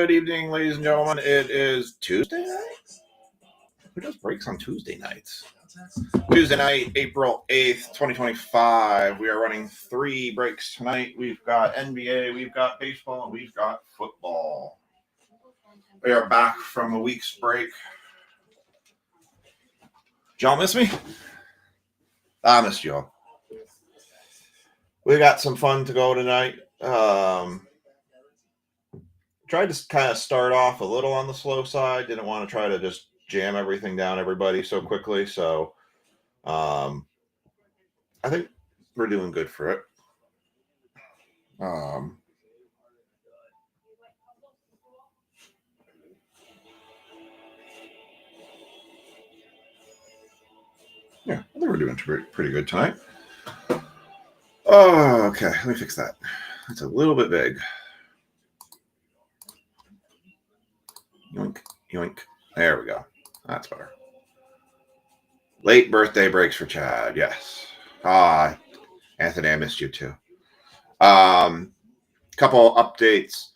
Good evening, ladies and gentlemen. It is Tuesday night? Who does breaks on Tuesday nights? Tuesday night, April 8th, 2025. We are running 3 breaks tonight. We've got NBA, we've got baseball, and we've got football. We are back from a week's break. Did y'all miss me? I missed y'all. We got some fun to go tonight. Tried to kind of start off a little on the slow side. Didn't want to try to just jam everything down everybody so quickly. So I think we're doing good for it. Yeah, I think we're doing pretty good tonight. Oh, okay. Let me fix that. That's a little bit big. Yoink, yoink. There we go. That's better. Late birthday breaks for Chad. Yes. Anthony, I missed you too. Couple updates.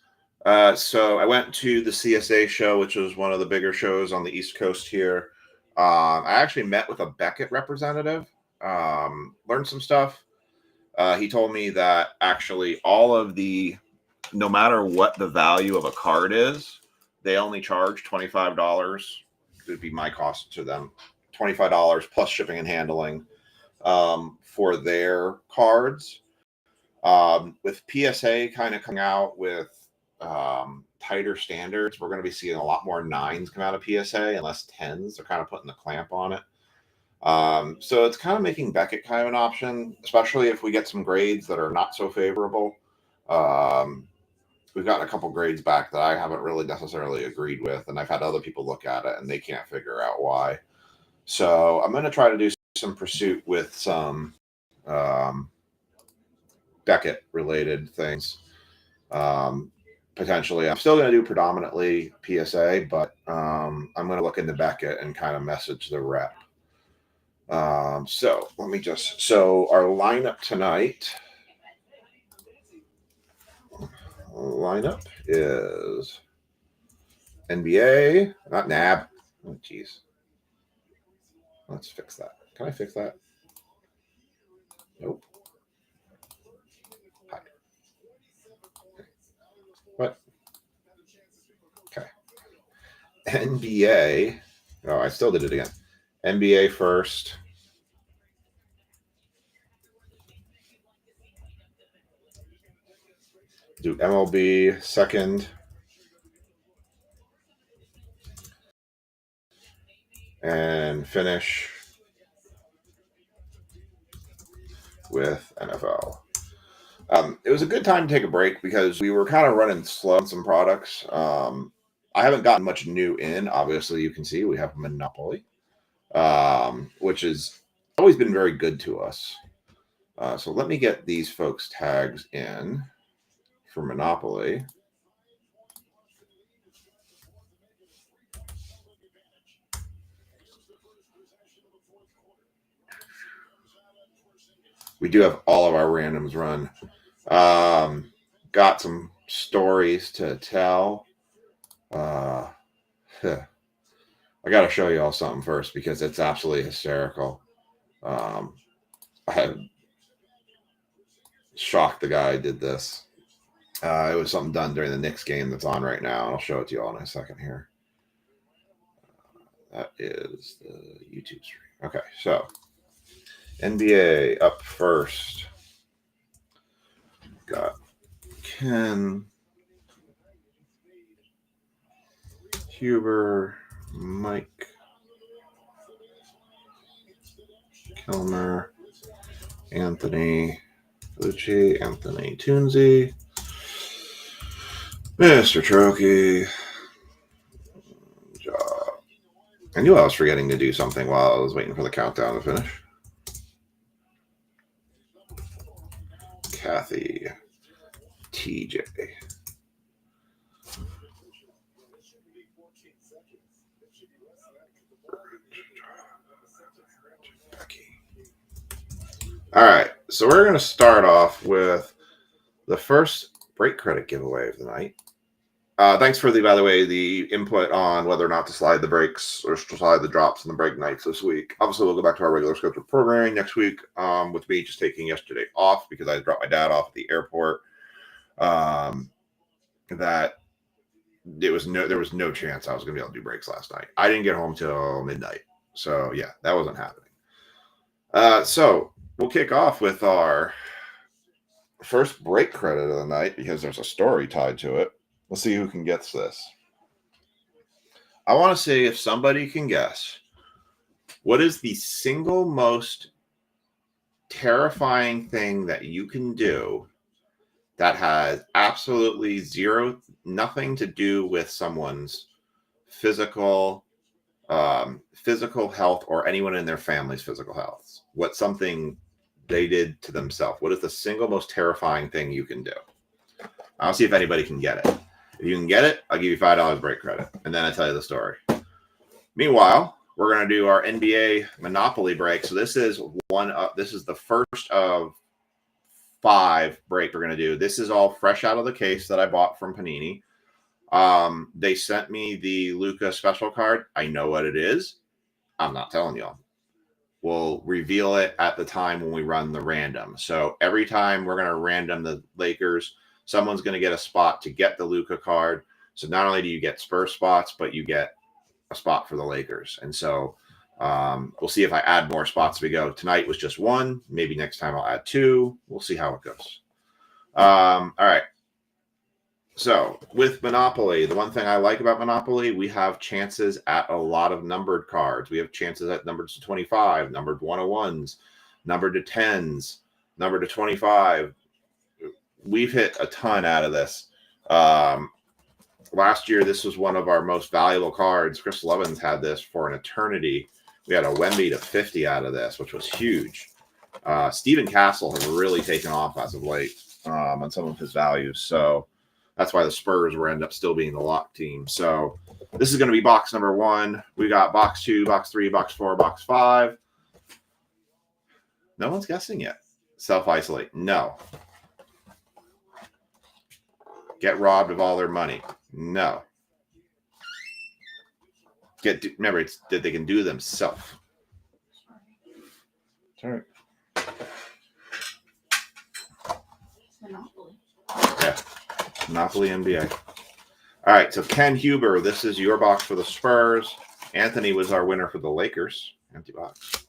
So I went to the CSA show, which was one of the bigger shows on the East Coast here. I actually met with a Beckett representative, learned some stuff. He told me that actually no matter what the value of a card is, they only charge $25. It would be my cost to them, $25 plus shipping and handling for their cards. With PSA kind of coming out with tighter standards, we're going to be seeing a lot more 9s come out of PSA and less 10s. They're kind of putting the clamp on it. So it's kind of making Beckett kind of an option, especially if we get some grades that are not so favorable. We've gotten a couple grades back that I haven't really necessarily agreed with, and I've had other people look at it and they can't figure out why. So I'm going to try to do some pursuit with some Beckett related things. Potentially, I'm still going to do predominantly PSA, but I'm going to look into Beckett and kind of message the rep. So our lineup tonight. Lineup is NBA, not NAB. Oh, jeez. Let's fix that. Can I fix that? Nope. Hi. What? Okay. NBA. Oh, I still did it again. NBA first. Do MLB second. And finish with NFL. It was a good time to take a break because we were kind of running slow on some products. I haven't gotten much new in. Obviously, you can see we have Monopoly, which has always been very good to us. So let me get these folks' tags in for Monopoly. We do have all of our randoms run. Got some stories to tell. I got to show you all something first because it's absolutely hysterical. I had shocked the guy who did this. It was something done during the Knicks game that's on right now. I'll show it to you all in a second here. That is the YouTube stream. Okay, so NBA up first. Got Ken, Huber, Mike, Kilmer, Anthony Lucci, Anthony Toonsey, Mr. Trokey. I knew I was forgetting to do something while I was waiting for the countdown to finish. Kathy, TJ. Becky. All right, so we're going to start off with the first break credit giveaway of the night. Thanks for by the way, the input on whether or not to slide the breaks or slide the drops and the break nights this week. Obviously, we'll go back to our regular scheduled programming next week. With me just taking yesterday off because I dropped my dad off at the airport. That there was no chance I was going to be able to do breaks last night. I didn't get home till midnight, so yeah, that wasn't happening. So we'll kick off with our first break credit of the night because there's a story tied to it. Let's see who can guess this. I want to see if somebody can guess what is the single most terrifying thing that you can do that has absolutely nothing to do with someone's physical health or anyone in their family's physical health. What something they did to themselves. What is the single most terrifying thing you can do? I'll see if anybody can get it. If you can get it, I'll give you $5 break credit, and then I tell you the story. Meanwhile, we're going to do our NBA Monopoly break. So this is the first of 5 break we're going to do. This is all fresh out of the case that I bought from Panini. They sent me the Luka special card. I know what it is. I'm not telling y'all. We'll reveal it at the time when we run the random. So every time we're going to random the Lakers, someone's going to get a spot to get the Luka card. So not only do you get Spurs spots, but you get a spot for the Lakers. And so we'll see if I add more spots as we go. Tonight was just 1. Maybe next time I'll add 2. We'll see how it goes. All right. So with Monopoly, the one thing I like about Monopoly, we have chances at a lot of numbered cards. We have chances at numbers to 25, numbered 101s, numbered to 10s, numbered to 25. We've hit a ton out of this. Last year, this was one of our most valuable cards. Chris Lovins had this for an eternity. We had a Wemby to 50 out of this, which was huge. Stephen Castle has really taken off as of late on some of his values. So that's why the Spurs will end up still being the lock team. So this is going to be box number 1. We got box 2, box 3, box 4, box 5. No one's guessing yet. Self-isolate. No. Get robbed of all their money. No. Remember, it's that they can do themselves. Sorry. Monopoly. Yeah. Monopoly NBA. All right, so Ken Huber, this is your box for the Spurs. Anthony was our winner for the Lakers. Empty box.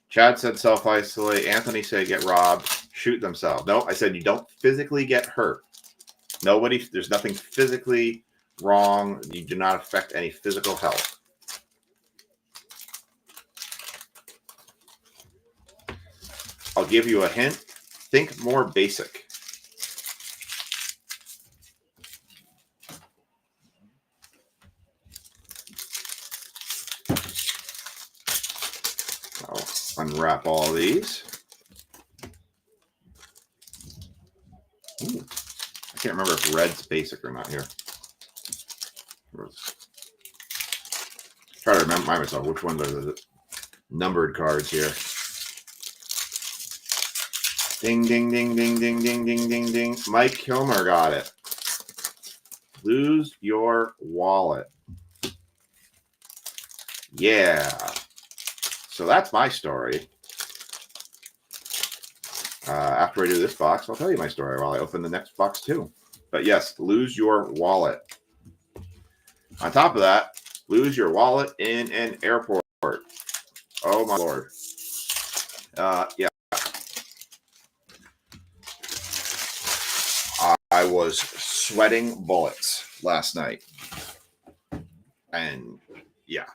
Chad said self-isolate. Anthony said get robbed. Shoot themselves. No, I said you don't physically get hurt. There's nothing physically wrong. You do not affect any physical health. I'll give you a hint. Think more basic. I'll unwrap all these. Ooh. I can't remember if red's basic or not here. Try to remind myself which ones are the numbered cards here. Ding, ding, ding, ding, ding, ding, ding, ding, ding. Mike Kilmer got it. Lose your wallet. Yeah. So that's my story. After I do this box, I'll tell you my story while I open the next box too. But yes, lose your wallet. On top of that, lose your wallet in an airport. Oh my Lord. Yeah. I was sweating bullets last night. And yeah.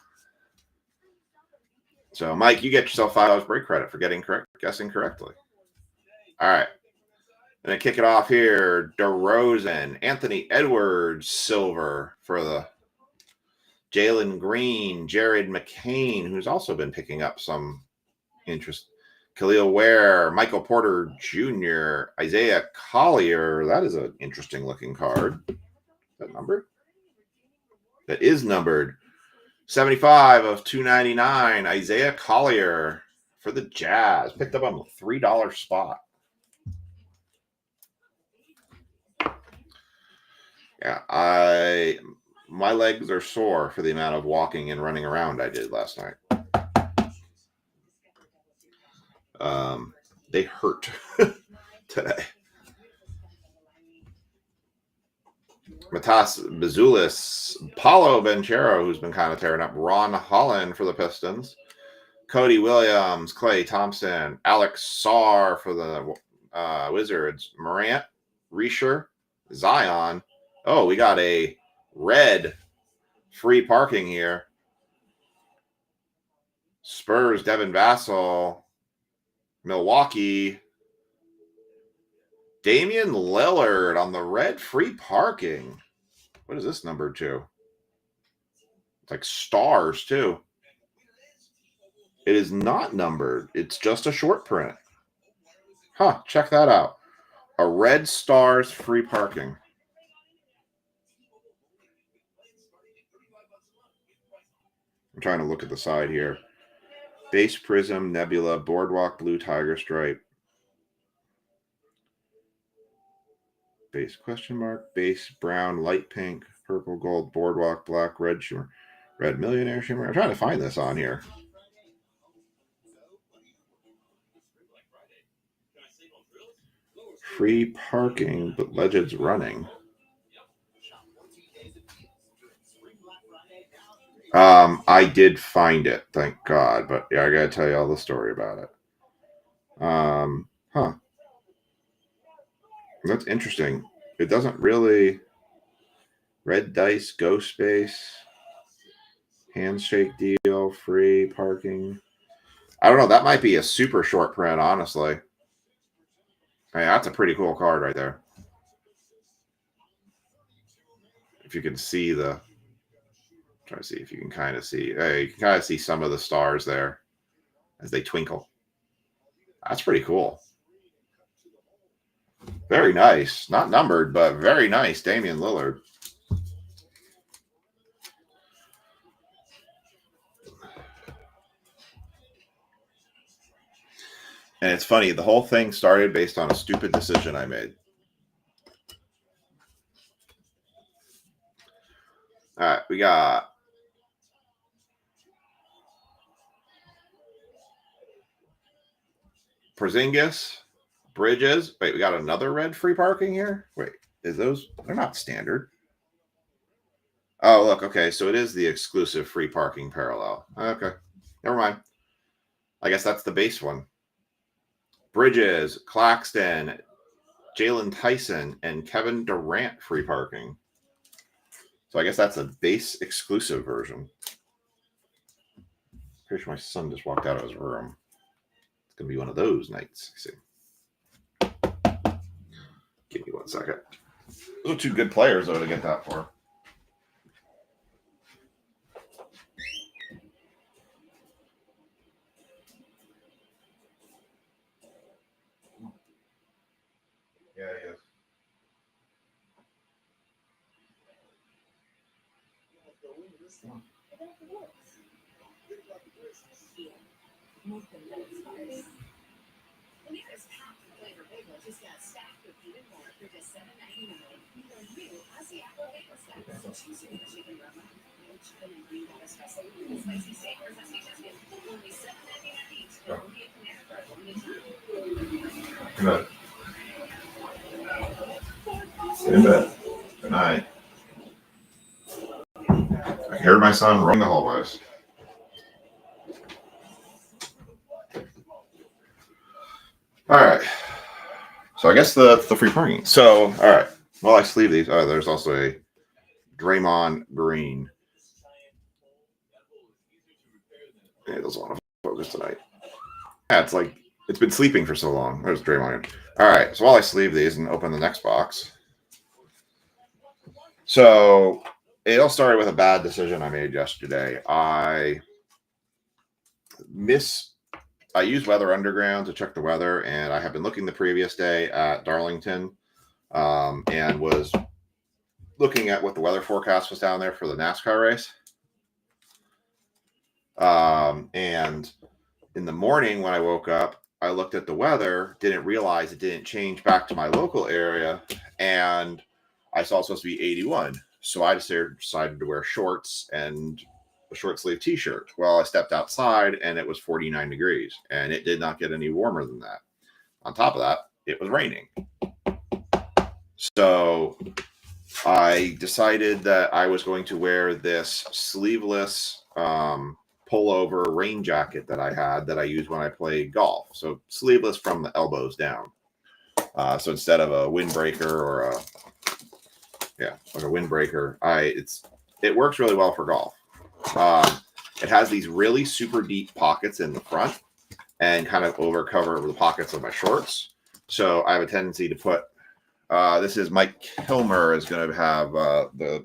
So Mike, you get yourself $5 break credit for guessing correctly. All right. Gonna kick it off here. DeRozan, Anthony Edwards, silver for the Jalen Green, Jared McCain, who's also been picking up some interest. Khalil Ware, Michael Porter Jr., Isaiah Collier. That is an interesting looking card. Is that numbered? That is numbered. 75 of 299. Isaiah Collier for the Jazz. Picked up on a $3 spot. Yeah, my legs are sore for the amount of walking and running around I did last night. They hurt today. Matas Bazulis, Paulo Banchero, who's been kind of tearing up, Ron Holland for the Pistons, Cody Williams, Klay Thompson, Alex Sarr for the Wizards, Morant, Reisher, Zion. Oh, we got a red free parking here. Spurs, Devin Vassell, Milwaukee, Damian Lillard on the red free parking. What is this number 2? It's like stars too. It is not numbered. It's just a short print. Huh, check that out. A red stars free parking. I'm trying to look at the side here. Base Prism, Nebula, Boardwalk, Blue Tiger Stripe. Base question mark, base brown, light pink, purple, gold, Boardwalk, black, red shimmer, red millionaire shimmer. I'm trying to find this on here. Free parking, but Legends running. I did find it, thank God. But yeah, I gotta tell you all the story about it. Huh. That's interesting. It doesn't really. Red dice, go space, handshake deal, free parking. I don't know. That might be a super short print, honestly. I mean, that's a pretty cool card right there. If you can see the. Try to see if you can kind of see. Hey, you can kind of see some of the stars there as they twinkle. That's pretty cool. Very nice. Not numbered, but very nice. Damian Lillard. And it's funny, the whole thing started based on a stupid decision I made. All right, we got Porzingis, Bridges. Wait, we got another red free parking here? Wait, is those? They're not standard. Oh, look, okay, so it is the exclusive free parking parallel. Okay, never mind. I guess that's the base one. Bridges, Claxton, Jalen Tyson, and Kevin Durant free parking. So I guess that's a base exclusive version. Pretty sure my son just walked out of his room. It's going to be one of those nights. See. Give me 1 second. Those are 2 good players, though, to get that for. Yeah, he is. Good. In bed. Good night. I heard my son roam the hallways. All right. So I guess the free parking. So, all right. Well, I sleeve these. Oh, there's also a Draymond Green. Yeah, it doesn't want to focus tonight. Yeah, it's like it's been sleeping for so long. There's Draymond. All right. So while I sleeve these and open the next box. So it all started with a bad decision I made yesterday. I used Weather Underground to check the weather, and I had been looking the previous day at Darlington and was looking at what the weather forecast was down there for the NASCAR race. And in the morning when I woke up, I looked at the weather, didn't realize it didn't change back to my local area, and I saw it was supposed to be 81. So I decided to wear shorts and a short sleeve t-shirt. Well, I stepped outside and it was 49 degrees and it did not get any warmer than that. On top of that, it was raining. So I decided that I was going to wear this sleeveless pullover rain jacket that I had that I use when I play golf. So sleeveless from the elbows down. So instead of a windbreaker or like a windbreaker, it works really well for golf. It has these really super deep pockets in the front and kind of cover the pockets of my shorts. So I have a tendency to put, this is Mike Kilmer is going to have the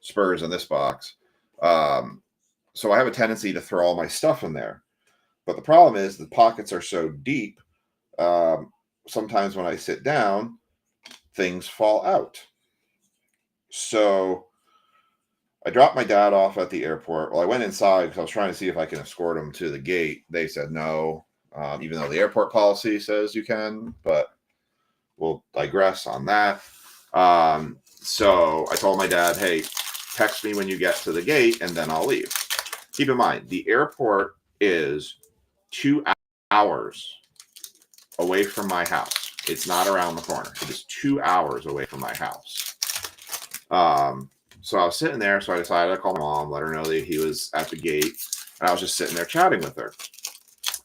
Spurs in this box. So I have a tendency to throw all my stuff in there. But the problem is the pockets are so deep. Sometimes when I sit down, things fall out. So I dropped my dad off at the airport. Well, I went inside because I was trying to see if I can escort him to the gate. They said no, even though the airport policy says you can, but we'll digress on that. So I told my dad, hey, text me when you get to the gate and then I'll leave. Keep in mind, the airport is 2 hours away from my house. It's not around the corner. It is 2 hours away from my house. So I was sitting there, so I decided to call my mom, let her know that he was at the gate, and I was just sitting there chatting with her.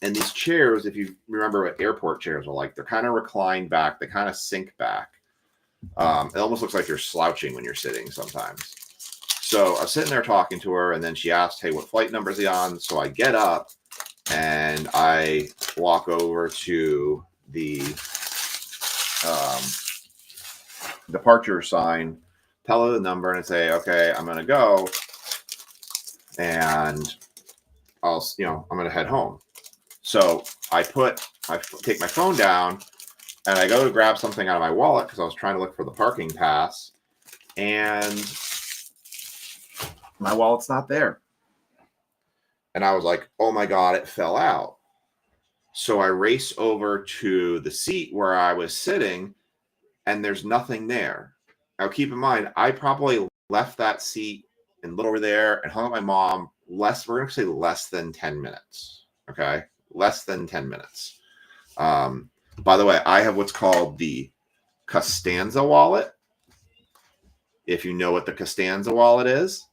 And these chairs, if you remember what airport chairs are like, they're kind of reclined back, they kind of sink back. It almost looks like you're slouching when you're sitting sometimes. So I was sitting there talking to her, and then she asked, hey, what flight number is he on? So I get up, and I walk over to the departure sign, tell her the number, and say, okay, I'm going to go, and I'm going to head home. So I take my phone down, and I go to grab something out of my wallet because I was trying to look for the parking pass, and my wallet's not there. And I was like, oh my God, it fell out. So I race over to the seat where I was sitting, and there's nothing there. Now, keep in mind, I probably left that seat and looked over there and hung up my mom we're going to say less than 10 minutes. Okay? Less than 10 minutes. By the way, I have what's called the Costanza wallet. If you know what the Costanza wallet is,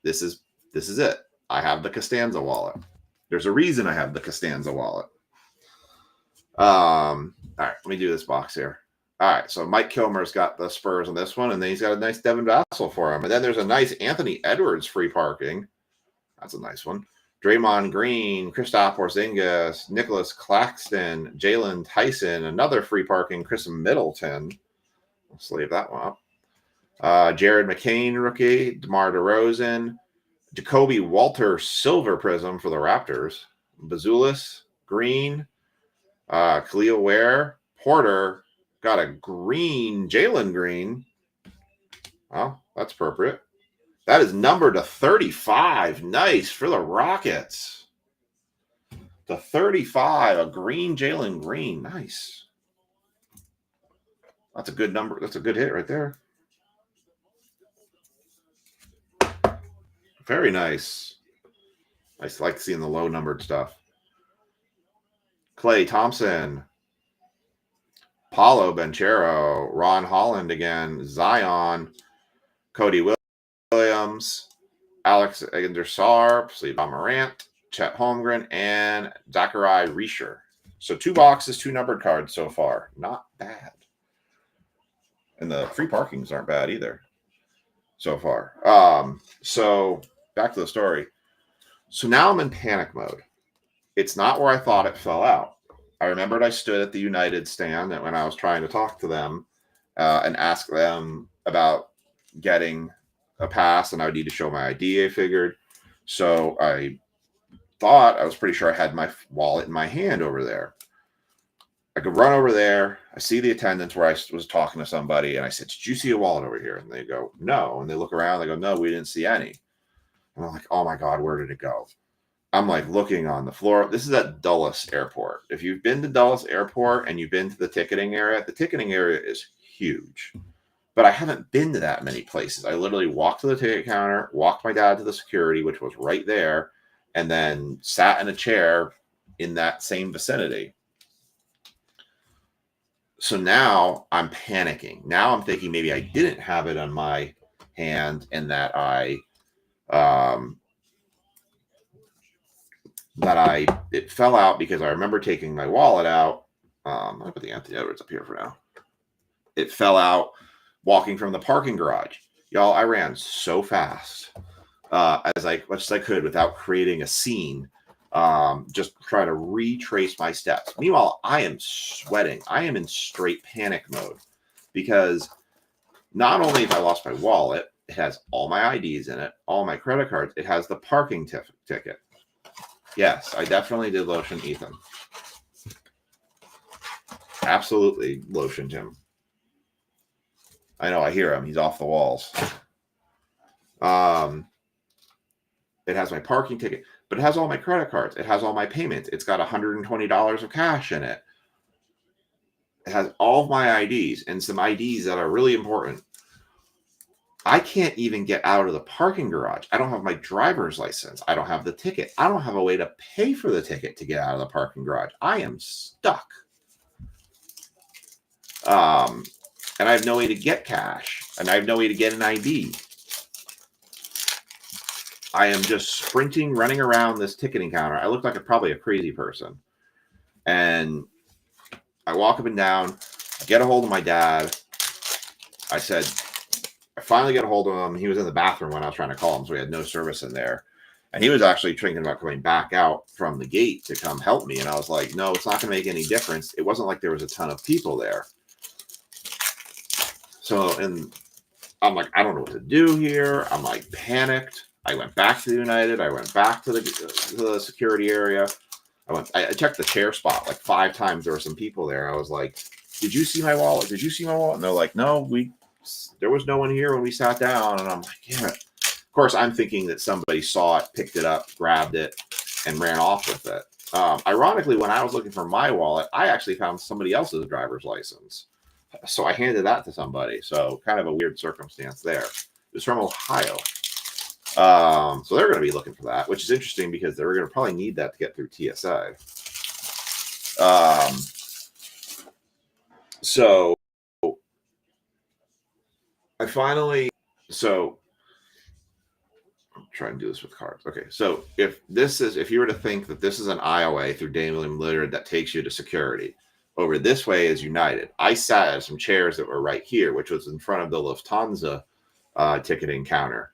this is it. I have the Costanza wallet. There's a reason I have the Costanza wallet. All right, let me do this box here. All right, so Mike Kilmer's got the Spurs on this one, and then he's got a nice Devin Vassell for him. And then there's a nice Anthony Edwards free parking. That's a nice one. Draymond Green, Kristaps Porzingis, Nicholas Claxton, Jalen Tyson, another free parking, Chris Middleton. Let's leave that one up. Jared McCain, rookie. DeMar DeRozan. Jacoby Walter, silver prism for the Raptors. Bazulis, green. Khalil Ware, Porter, got a green, Jalen Green. Oh, that's appropriate. That is numbered to 35. Nice for the Rockets. To 35, a green Jalen Green. Nice. That's a good number. That's a good hit right there. Very nice. I like seeing the low numbered stuff. Klay Thompson. Paulo Banchero. Ron Holland again. Zion. Cody Williams. Alexander Sarp. Sleepon Morant. Chet Holmgren. And Zachary Reisher. So 2 boxes, 2 numbered cards so far. Not bad. And the free parkings aren't bad either so far. So back to the story. So now I'm in panic mode. It's not where I thought it fell out. I remembered I stood at the United stand when I was trying to talk to them and ask them about getting a pass, and I would need to show my ID, I figured. So I thought, I was pretty sure I had my wallet in my hand over there. I could run over there. I see the attendants where I was talking to somebody, and I said, did you see a wallet over here? And they go, no. And they look around, they go, no, we didn't see any. And I'm like, oh my God, where did it go? I'm like looking on the floor. This is at Dulles Airport. If you've been to Dulles Airport and you've been to the ticketing area is huge. but I haven't been to that many places. I literally walked to the ticket counter, walked my dad to the security, which was right there, and then sat in a chair in that same vicinity. So now I'm panicking. Now I'm thinking maybe I didn't have it on my hand and that it fell out because I remember taking my wallet out. I'll put the Anthony Edwards up here for now. It fell out walking from the parking garage. Y'all, I ran so fast as much as I could without creating a scene. Just try to retrace my steps. Meanwhile, I am sweating. I am in straight panic mode because not only have I lost my wallet, it has all my IDs in it, all my credit cards. It has the parking ticket. Yes, I definitely did lotion Ethan. Absolutely lotioned him. I know, I hear him. He's off the walls. It has my parking ticket, but it has all my credit cards. It has all my payments. It's got $120 of cash in it. It has all of my IDs and some IDs that are really important. I can't even get out of the parking garage. I don't have my driver's license. I don't have the ticket. I don't have a way to pay for the ticket to get out of the parking garage. I am stuck. And I have no way to get cash. And I have no way to get an ID. I am just sprinting, running around this ticketing counter. I look like probably a crazy person. And I walk up and down. I get a hold of my dad. I finally get a hold of him. He was in the bathroom when I was trying to call him, so we had no service in there. And he was actually thinking about coming back out from the gate to come help me. And I was like, no, it's not going to make any difference. It wasn't like there was a ton of people there. So, and I'm like, I don't know what to do here. I'm like panicked. I went back to the United. I went back to the security area. I checked the chair spot like 5 times. There were some people there. I was like, did you see my wallet? Did you see my wallet? And they're like, no, there was no one here when we sat down. And I'm like, yeah. Of course, I'm thinking that somebody saw it, picked it up, grabbed it, and ran off with it. Ironically, when I was looking for my wallet, I actually found somebody else's driver's license. So I handed that to somebody. So kind of a weird circumstance there. It was from Ohio. So they're going to be looking for that, which is interesting because they're going to probably need that to get through TSA. So I finally, I'm trying to do this with cards. Okay. So if you were to think that this is an aisleway through Damian Lillard that takes you to security, over this way is United. I sat at some chairs that were right here, which was in front of the Lufthansa ticketing counter.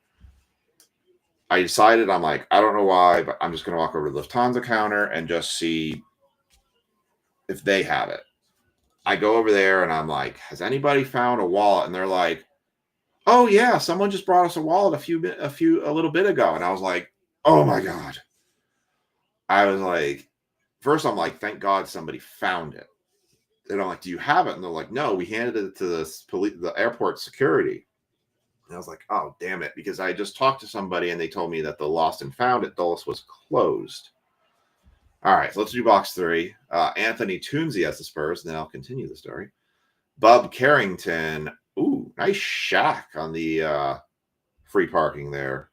I decided, I'm like, I don't know why, but I'm just going to walk over to the Lufthansa counter and just see if they have it. I go over there and I'm like, has anybody found a wallet? And they're like, oh yeah, someone just brought us a wallet a little bit ago. And I was like, oh my God. I was like, first I'm like, thank God somebody found it. And I'm like, do you have it? And they're like, no, we handed it to the airport security. And I was like, oh, damn it. Because I just talked to somebody and they told me that the Lost and Found at Dulles was closed. All right, so let's do box 3. Anthony Toonsey has the Spurs, and then I'll continue the story. Bub Carrington. Ooh, nice shack on the free parking there.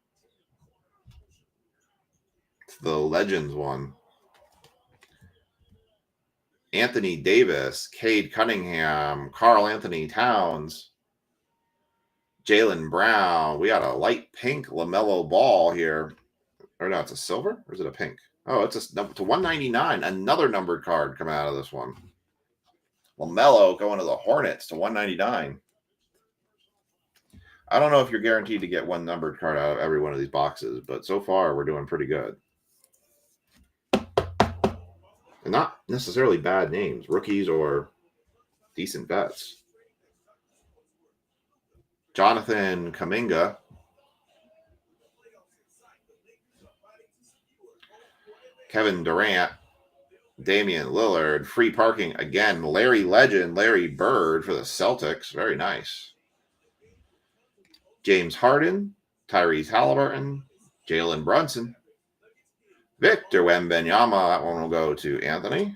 It's the Legends one. Anthony Davis, Cade Cunningham, Carl Anthony Towns, Jaylen Brown. We got a light pink LaMelo Ball here. Or no, it's a silver? Or is it a pink? Oh, it's to 199. Another numbered card coming out of this one. LaMelo going to the Hornets to 199. I don't know if you're guaranteed to get one numbered card out of every one of these boxes, but so far we're doing pretty good. And not necessarily bad names, rookies or decent vets. Jonathan Kuminga. Kevin Durant. Damian Lillard. Free parking again. Larry Legend. Larry Bird for the Celtics. Very nice. James Harden. Tyrese Halliburton. Jalen Brunson. Victor Wembanyama. That one will go to Anthony.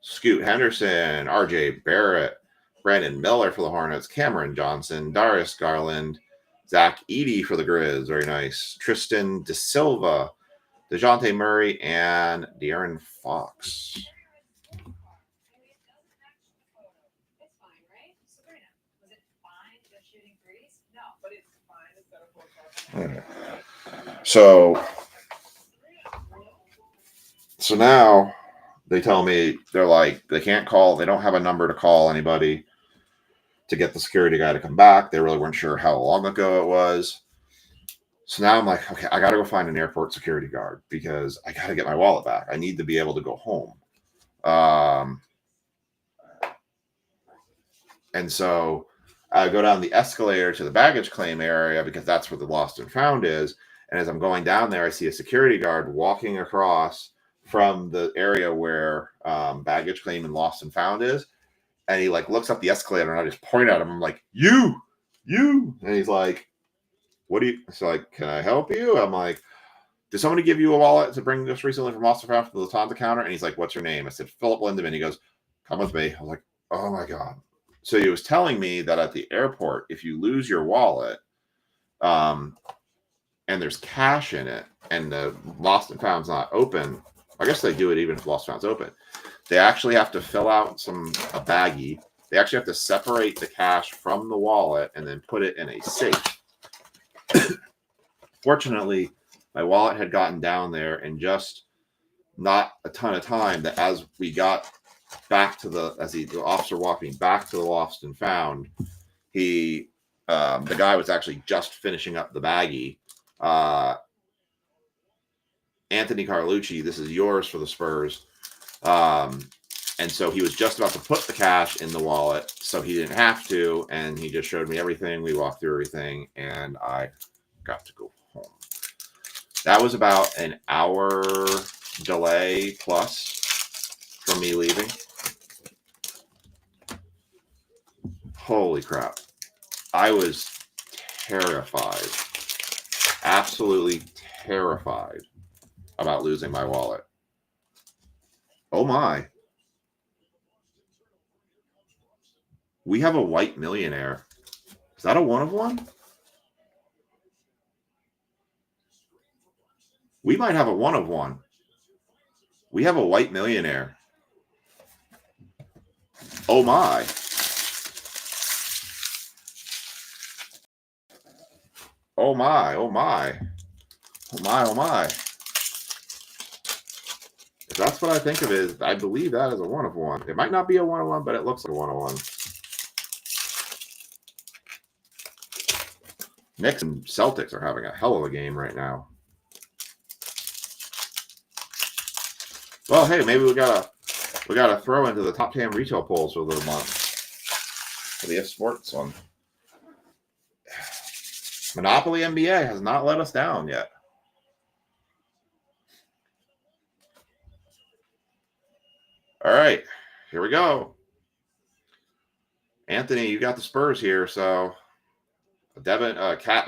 Scoot Henderson. RJ Barrett. Brandon Miller for the Hornets, Cameron Johnson, Darius Garland, Zach Edey for the Grizz, very nice. Tristan De Silva, DeJounte Murray, and De'Aaron Fox. So now they tell me, they're like, they can't call. They don't have a number to call anybody to get the security guy to come back. They really weren't sure how long ago it was. So now I'm like, okay, I got to go find an airport security guard because I got to get my wallet back. I need to be able to go home. And so I go down the escalator to the baggage claim area because that's where the lost and found is. And as I'm going down there, I see a security guard walking across from the area where baggage claim and lost and found is. And he like looks up the escalator and I just point at him. I'm like, you. And he's like, what do you, it's like, can I help you? I'm like, did somebody give you a wallet to bring this recently from lost and found from the Lufthansa counter? And he's like, what's your name? I said, Philip Lindemann. He goes, come with me. I was like, oh my God. So he was telling me that at the airport, if you lose your wallet, and there's cash in it, and the lost and found's not open, I guess they do it even if lost and found's open. They actually have to fill out a baggie. They actually have to separate the cash from the wallet and then put it in a safe. Fortunately, my wallet had gotten down there in just not a ton of time. That as we got back to the officer walked me back to the lost and found, the guy was actually just finishing up the baggie. Anthony Carlucci, this is yours for the Spurs. And so he was just about to put the cash in the wallet, so he didn't have to, and he just showed me everything. We walked through everything, and I got to go home. That was about an hour delay plus from me leaving. Holy crap. I was terrified, absolutely terrified about losing my wallet. Oh my. We have a white millionaire. Is that a one of one? We might have a one of one. We have a white millionaire. Oh my. Oh my, oh my. Oh my, oh my. If that's what I think of it, I believe that is a one of one. It might not be a one of one, but it looks like a one of one. Knicks and Celtics are having a hell of a game right now. Well, hey, maybe we gotta throw into the top 10 retail polls for the month for the F Sports one. Monopoly NBA has not let us down yet. All right, here we go. Anthony, you got the Spurs here, so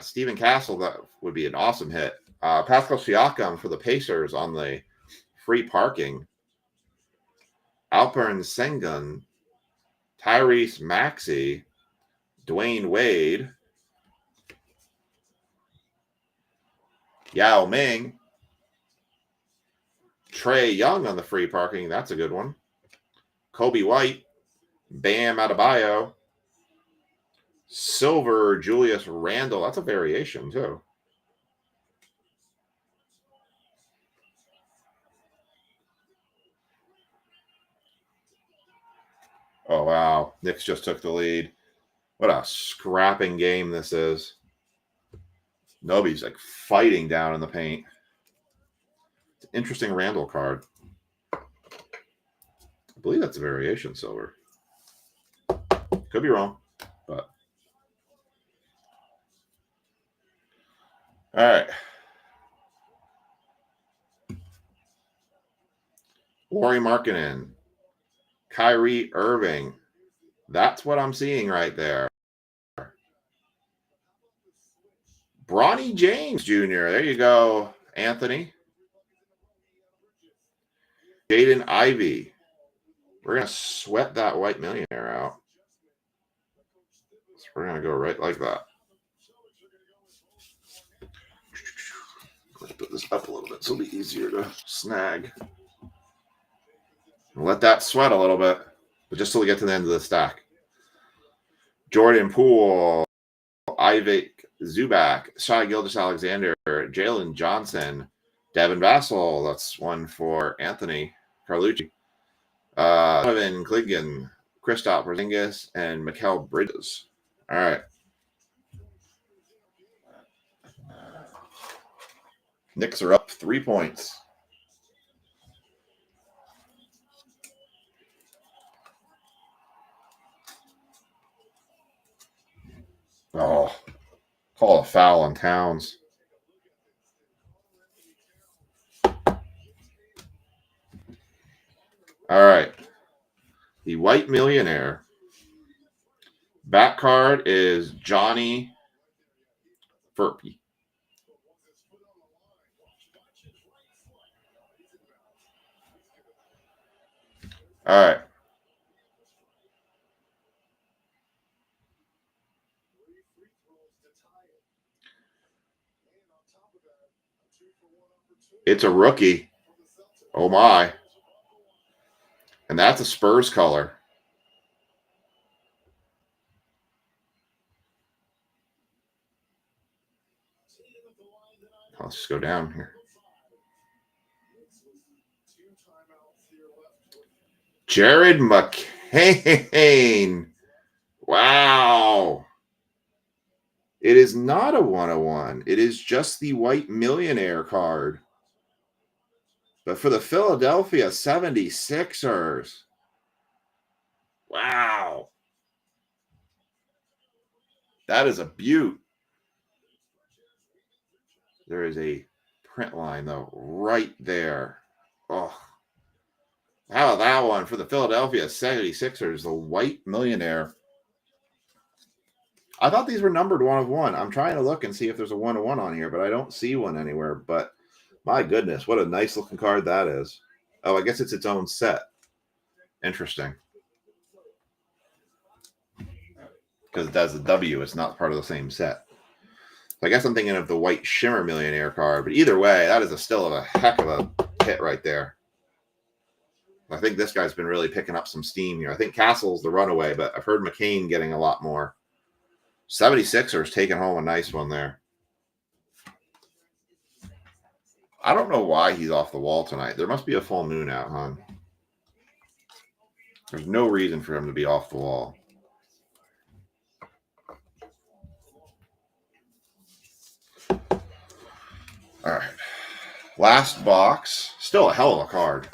Stephen Castle, that would be an awesome hit. Pascal Siakam for the Pacers on the free parking. Alperen Sengun, Tyrese Maxey, Dwayne Wade, Yao Ming, Trae Young on the free parking. That's a good one. Kobe White, Bam Adebayo, Silver Julius Randle. That's a variation too. Oh, wow. Knicks just took the lead. What a scrapping game this is. Nobody's like fighting down in the paint. It's an interesting Randall card. I believe that's a variation silver. Could be wrong, but. All right. Lauri Markkanen, Kyrie Irving. That's what I'm seeing right there. Bronny James Jr. There you go, Anthony. Jaden Ivey. We're going to sweat that white millionaire out. We're going to go right like that. Let's put this up a little bit so it'll be easier to snag. Let that sweat a little bit, but just till we get to the end of the stack. Jordan Poole, Ivik Zubac, Shai Gilgeous-Alexander, Jalen Johnson, Devin Vassell. That's one for Anthony Carlucci. Donovan Clingan, Kristaps Porzingis, and Mikal Bridges. All right. Knicks are up 3 points. Oh, call a foul on Towns. All right. The White Millionaire. Back card is Johnny Furpy. All right. It's a rookie. Oh, my. And that's a Spurs color. Let's just go down here. Jared McCain. Wow. It is not a 101. It is just the White Millionaire card. But for the Philadelphia 76ers. Wow. That is a beaut. There is a print line, though, right there. Oh. How about that one for the Philadelphia 76ers, the White Millionaire. I thought these were numbered 1 of 1. I'm trying to look and see if there's a 101 on here, but I don't see one anywhere. But my goodness, what a nice looking card that is. Oh, I guess it's its own set. Interesting. Because it does the W. It's not part of the same set. So I guess I'm thinking of the White Shimmer Millionaire card. But either way, that is still a heck of a hit right there. I think this guy's been really picking up some steam here. I think Castle's the runaway, but I've heard McCain getting a lot more. 76ers taking home a nice one there. I don't know why he's off the wall tonight. There must be a full moon out, hon. There's no reason for him to be off the wall. All right. Last box. Still a hell of a card.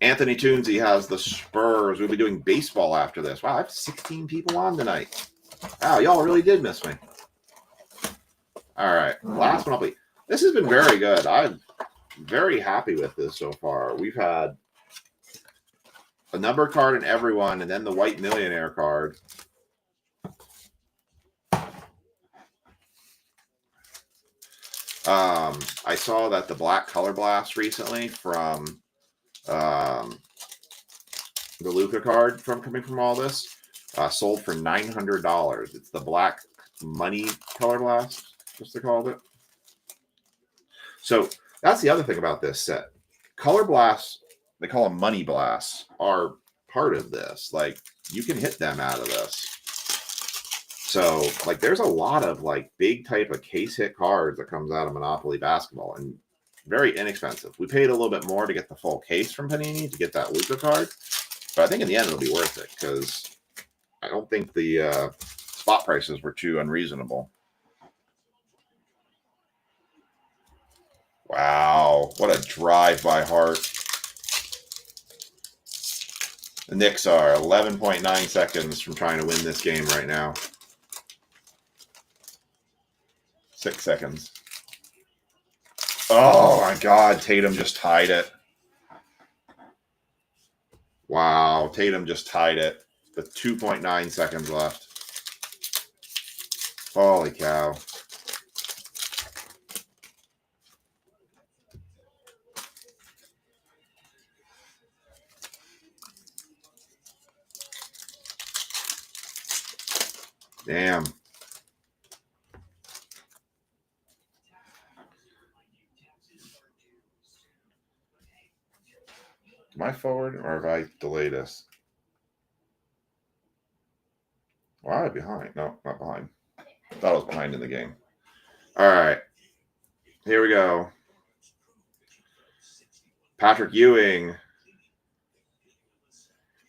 Anthony Toonsey has the Spurs. We'll be doing baseball after this. Wow, I have 16 people on tonight. Wow, y'all really did miss me. All right. Last one I'll be. This has been very good. I'm very happy with this so far. We've had a number card in every one, and then the White Millionaire card. I saw that the Black Color Blast recently from the Luka card coming from all this sold for $900. It's the Black Money Color Blast, just to call it. So that's the other thing about this set. Color blasts, they call them money blasts, are part of this. Like, you can hit them out of this. So, like, there's a lot of, like, big type of case hit cards that comes out of Monopoly Basketball, and very inexpensive. We paid a little bit more to get the full case from Panini to get that Luka card, but I think in the end it'll be worth it because I don't think the spot prices were too unreasonable. Wow, what a drive by Hart. The Knicks are 11.9 seconds from trying to win this game right now. 6 seconds. Oh my God, Tatum just tied it. Wow, Tatum just tied it with 2.9 seconds left. Holy cow. Damn. Am I forward or have I delayed this? Why am I behind? No, not behind. I thought I was behind in the game. All right. Here we go. Patrick Ewing.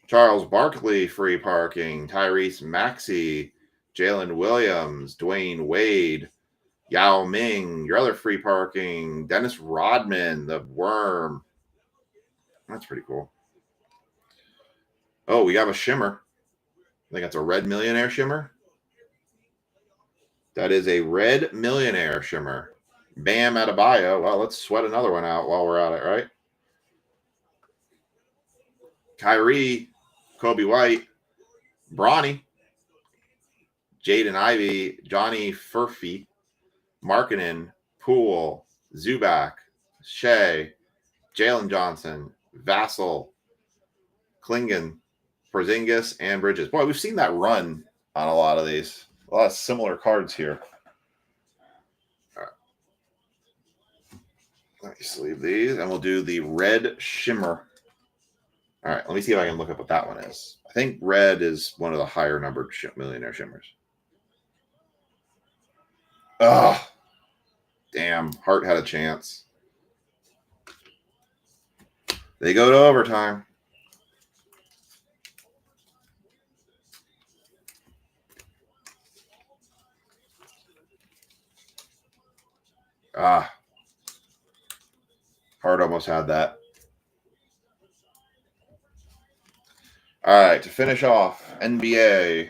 Charles Barkley, free parking. Tyrese Maxey. Jalen Williams. Dwayne Wade. Yao Ming, your other free parking. Dennis Rodman, the worm. That's pretty cool. Oh, we have a shimmer. I think that's a red millionaire shimmer. That is a red millionaire shimmer. Bam Adebayo. Well, let's sweat another one out while we're at it, right? Kyrie, Kobe White, Bronny, Jaden Ivey, Johnny Furphy, Markkanen, Poole, Zubac, Shea, Jalen Johnson, Vassell, Klingon, Porzingis, and Bridges. Boy, we've seen that run on a lot of these. A lot of similar cards here. All right. Let me sleeve these, and we'll do the red shimmer. All right, let me see if I can look up what that one is. I think red is one of the higher numbered millionaire shimmers. Ugh. Damn, Hart had a chance. They go to overtime. Ah. Hart almost had that. All right, to finish off, NBA.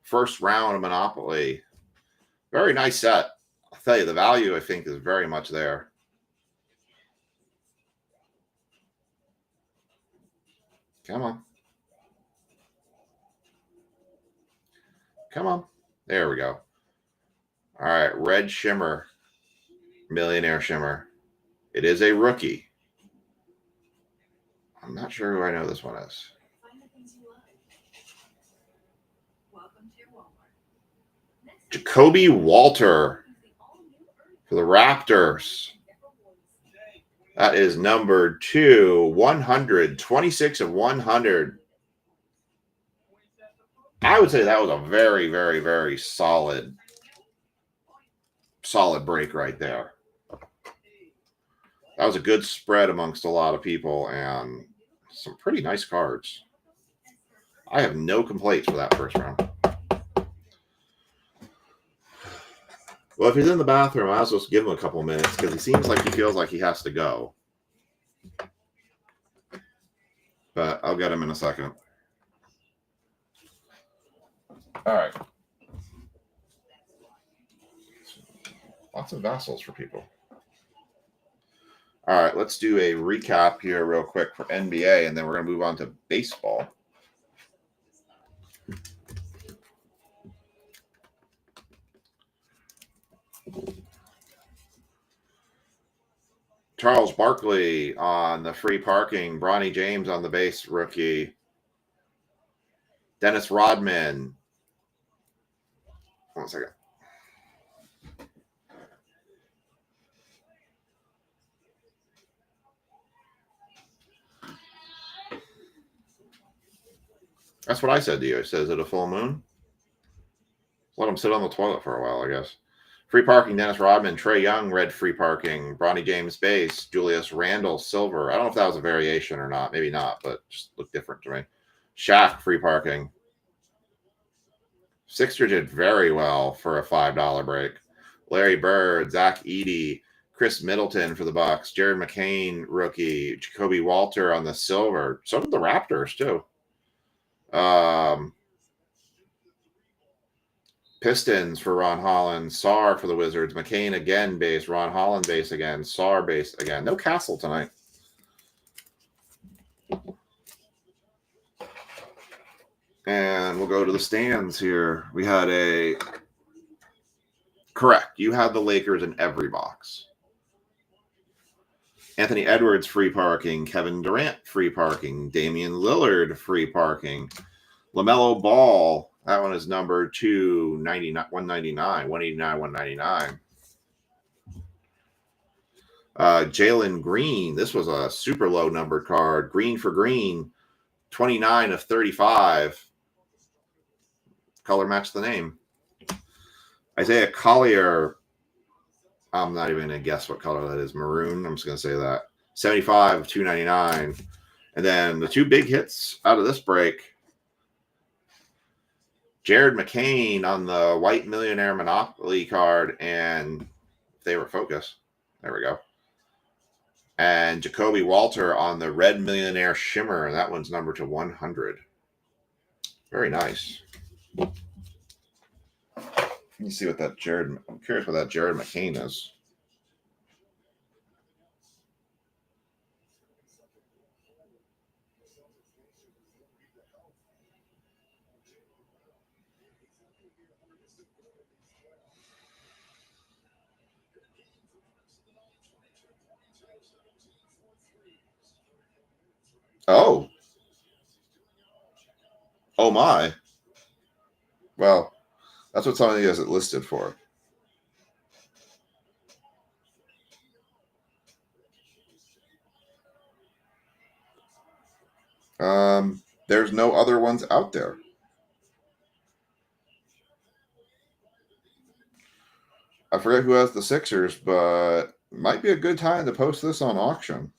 First round of Monopoly. Very nice set. I'll tell you, the value, I think, is very much there. Come on. Come on. There we go. All right, red shimmer. Millionaire shimmer. It is a rookie. I'm not sure who I know this one is. Jacoby Walter for the Raptors. That is number 2, 100, 26 of 100. I would say that was a very, very, very solid break right there. That was a good spread amongst a lot of people and some pretty nice cards. I have no complaints for that first round. Well, if he's in the bathroom, I was supposed to give him a couple minutes because he seems like he feels like he has to go. But I'll get him in a second. All right. Lots of Vassals for people. All right, let's do a recap here real quick for NBA, and then we're going to move on to baseball. Charles Barkley on the free parking. Bronny James on the base rookie. Dennis Rodman. 1 second. That's what I said to you. I said, is it a full moon? Let him sit on the toilet for a while, I guess. Free parking, Dennis Rodman. Trae Young, red free parking. Bronny James, base. Julius Randle, silver. I don't know if that was a variation or not. Maybe not, but just looked different to me. Shaq, free parking. Sixer did very well for a $5 break. Larry Bird, Zach Edey, Chris Middleton for the Bucks. Jared McCain, rookie. Jacoby Walter on the silver. So did the Raptors, too. Pistons for Ron Holland. Sarr for the Wizards. McCain again base. Ron Holland base again. Sarr base again. No Castle tonight. And we'll go to the stands here. We had a... Correct. You had the Lakers in every box. Anthony Edwards, free parking. Kevin Durant, free parking. Damian Lillard, free parking. LaMelo Ball, That one is numbered 299, 199, 189, 199. Jalen Green. This was a super low numbered card. Green for green, 29 of 35. Color match the name. Isaiah Collier. I'm not even going to guess what color that is. Maroon. I'm just going to say that. 75 of 299. And then the two big hits out of this break. Jared McCain on the White Millionaire Monopoly card, and if they were focused. There we go. And Jacoby Walter on the Red Millionaire Shimmer, and that one's numbered to 100. Very nice. Let me see what that Jared. I'm curious what that Jared McCain is. Oh. Oh my. Well, that's what somebody has it listed for. There's no other ones out there. I forget who has the Sixers, but it might be a good time to post this on auction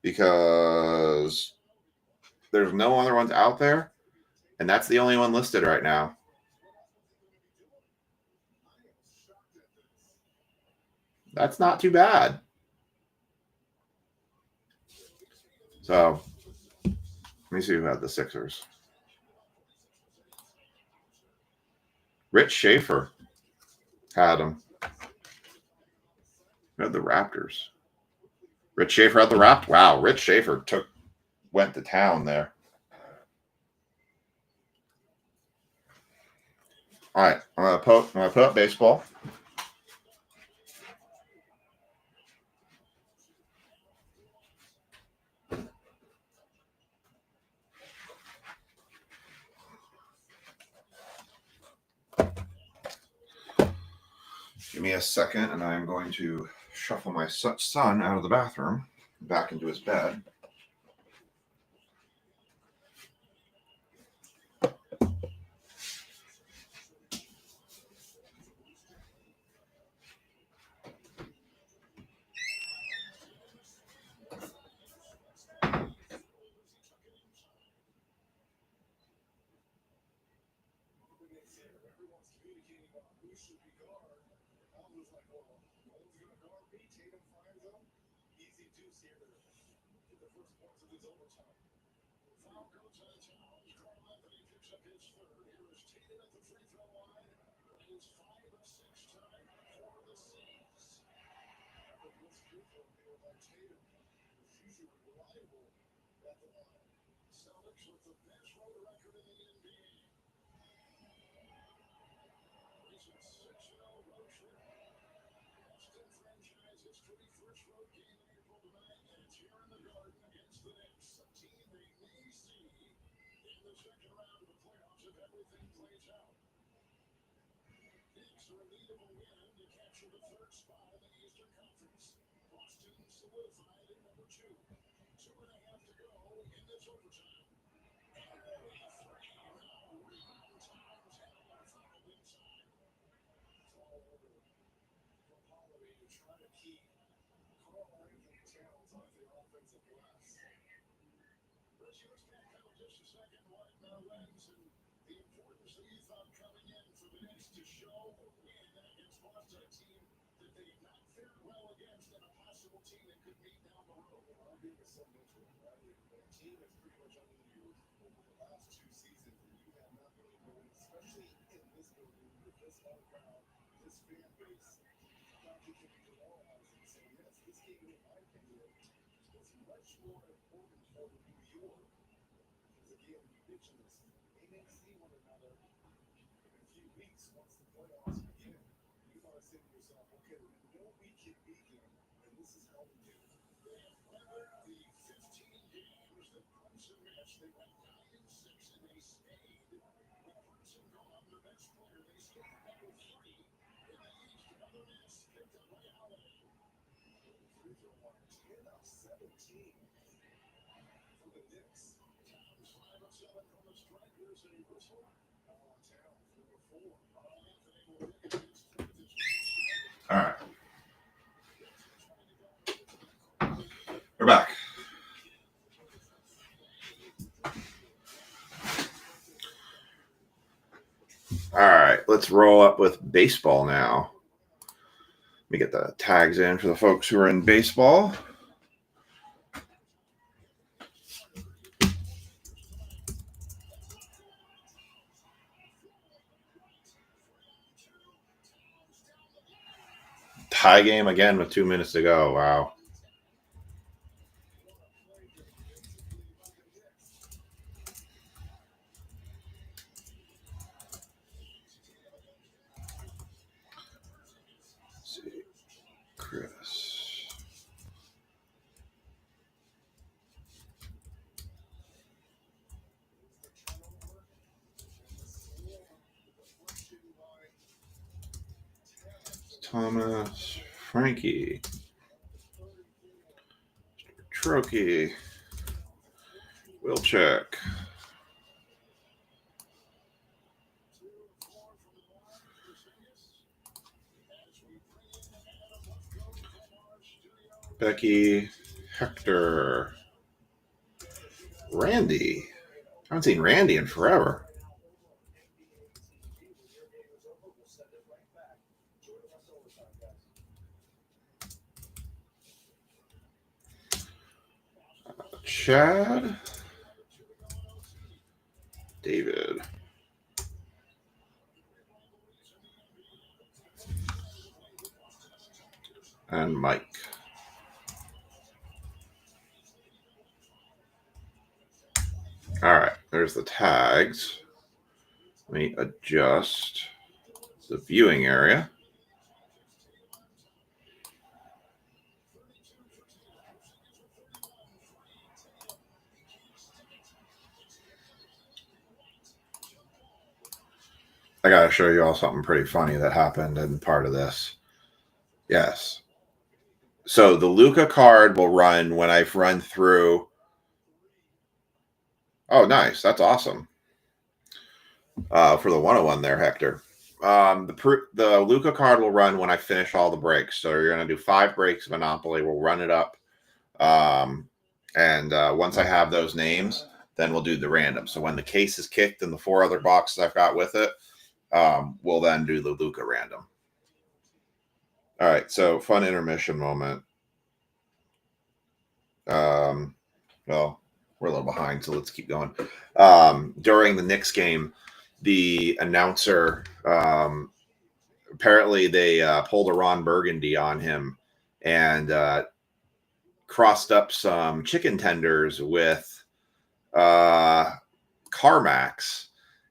because there's no other ones out there, and that's the only one listed right now. That's not too bad. So, let me see who had the Sixers. Rich Schaefer had them. Who had the Raptors? Rich Schaefer had the Raptors. Wow, Rich Schaefer went to town there. All right, I'm gonna put up baseball. Give me a second, and I'm going to shuffle my son out of the bathroom back into his bed. All right. We're back. All right, let's roll up with baseball now. Let me get the tags in for the folks who are in baseball. Tie game again with 2 minutes to go. Wow. Let's see. Chris. Thomas. Frankie. Trokey. Wilczek. Becky. Hector. Randy. I haven't seen Randy in forever. Chad. David. And Mike. All right, there's the tags. Let me adjust the viewing area. I got to show you all something pretty funny that happened in part of this. Yes. So the Luca card will run when I've run through. Oh, nice. That's awesome. For the 101 there, Hector. The Luca card will run when I finish all the breaks. So you're going to do 5 breaks of Monopoly. We'll run it up. And once I have those names, then we'll do the random. So when the case is kicked and the 4 other boxes I've got with it, we'll then do the Luca random. All right, so fun intermission moment. Well, we're a little behind, so let's keep going. During the Knicks game, the announcer, apparently they pulled a Ron Burgundy on him and crossed up some chicken tenders with CarMax.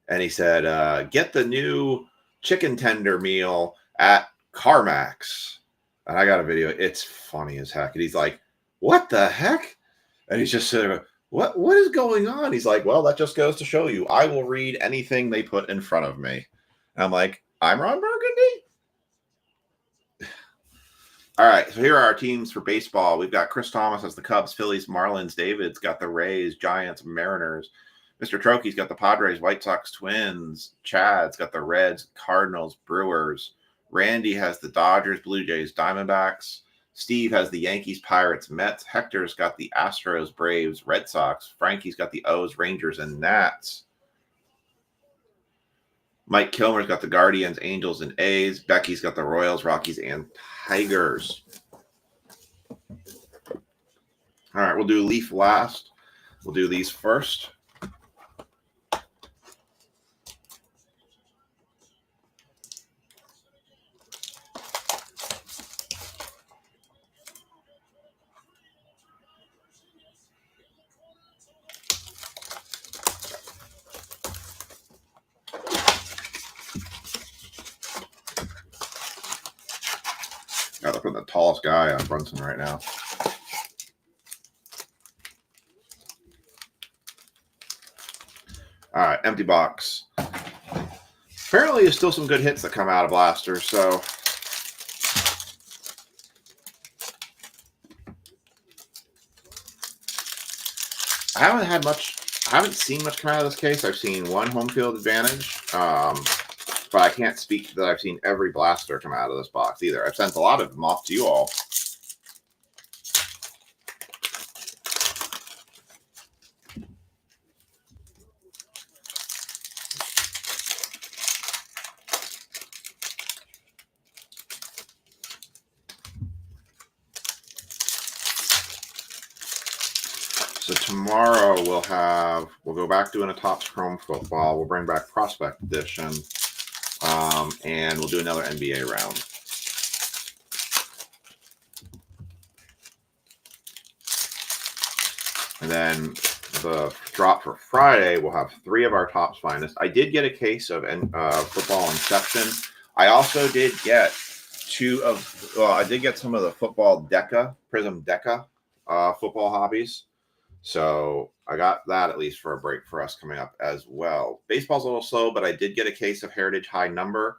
And he said, get the new chicken tender meal at CarMax. And I got a video. It's funny as heck. And he's like, what the heck? And he's just sort of, what is going on? He's like, well, that just goes to show you, I will read anything they put in front of me. And I'm like, I'm Ron Burgundy? All right, so here are our teams for baseball. We've got Chris Thomas as the Cubs, Phillies, Marlins. David's got the Rays, Giants, Mariners. Mr. Trokey's got the Padres, White Sox, Twins. Chad's got the Reds, Cardinals, Brewers. Randy has the Dodgers, Blue Jays, Diamondbacks. Steve has the Yankees, Pirates, Mets. Hector's got the Astros, Braves, Red Sox. Frankie's got the O's, Rangers, and Nats. Mike Kilmer's got the Guardians, Angels, and A's. Becky's got the Royals, Rockies, and Tigers. All right, we'll do Leaf last. We'll do these first. Got to put the tallest guy on Brunson right now. All right, empty box. Apparently, there's still some good hits that come out of blasters, so I haven't seen much come out of this case. I've seen one home field advantage, but I can't speak that I've seen every blaster come out of this box either. I've sent a lot of them off to you all. So tomorrow we'll go back doing a Topps Chrome football. We'll bring back Prospect Edition, and we'll do another NBA round. And then the drop for Friday, we'll have 3 of our Topps finest. I did get a case of Football Inception. I also did get I did get some of the Football Deca, Prism Deca football hobbies. So I got that at least for a break for us coming up as well. Baseball's a little slow, but I did get a case of Heritage High Number.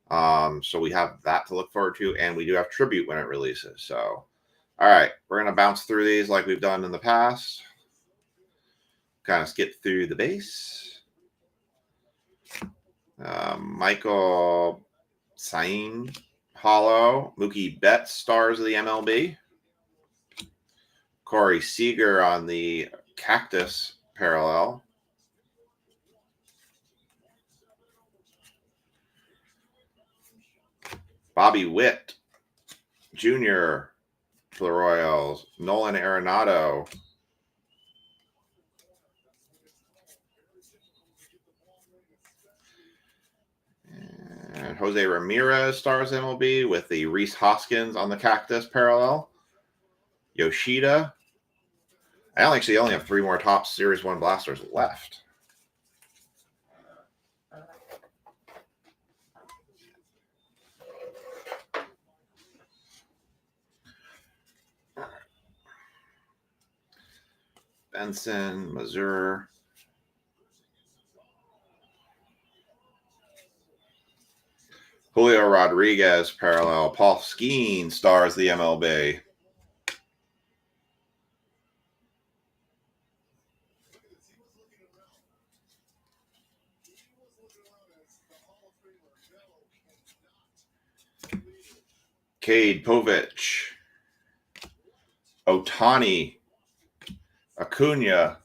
So we have that to look forward to, and we do have Tribute when it releases. So, all right, we're going to bounce through these like we've done in the past. Kind of skip through the base. Michael Sain, Hollow. Mookie Betts, Stars of the MLB. Corey Seager on the Cactus Parallel. Bobby Witt Jr. for the Royals. Nolan Arenado. And Jose Ramirez, Stars MLB, with the Reese Hoskins on the Cactus Parallel. Yoshida. I actually only have 3 more Topps Series 1 blasters left. Benson, Missouri. Julio Rodriguez parallel. Paul Skeen, Stars the MLB. Cade Povich. Otani. Acuna.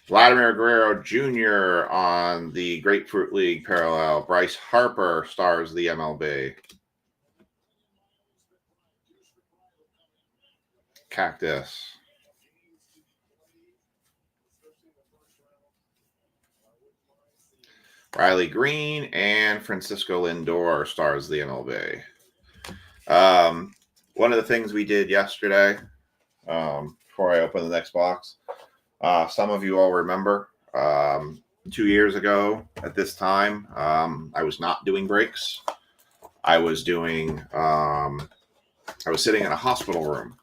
Vladimir Guerrero Jr. on the Grapefruit League parallel. Bryce Harper, Stars the MLB. Cactus. Riley Green and Francisco Lindor, Stars the MLB. One of the things we did yesterday, before I open the next box, some of you all remember 2 years ago at this time, I was not doing breaks. I was doing, I was sitting in a hospital room,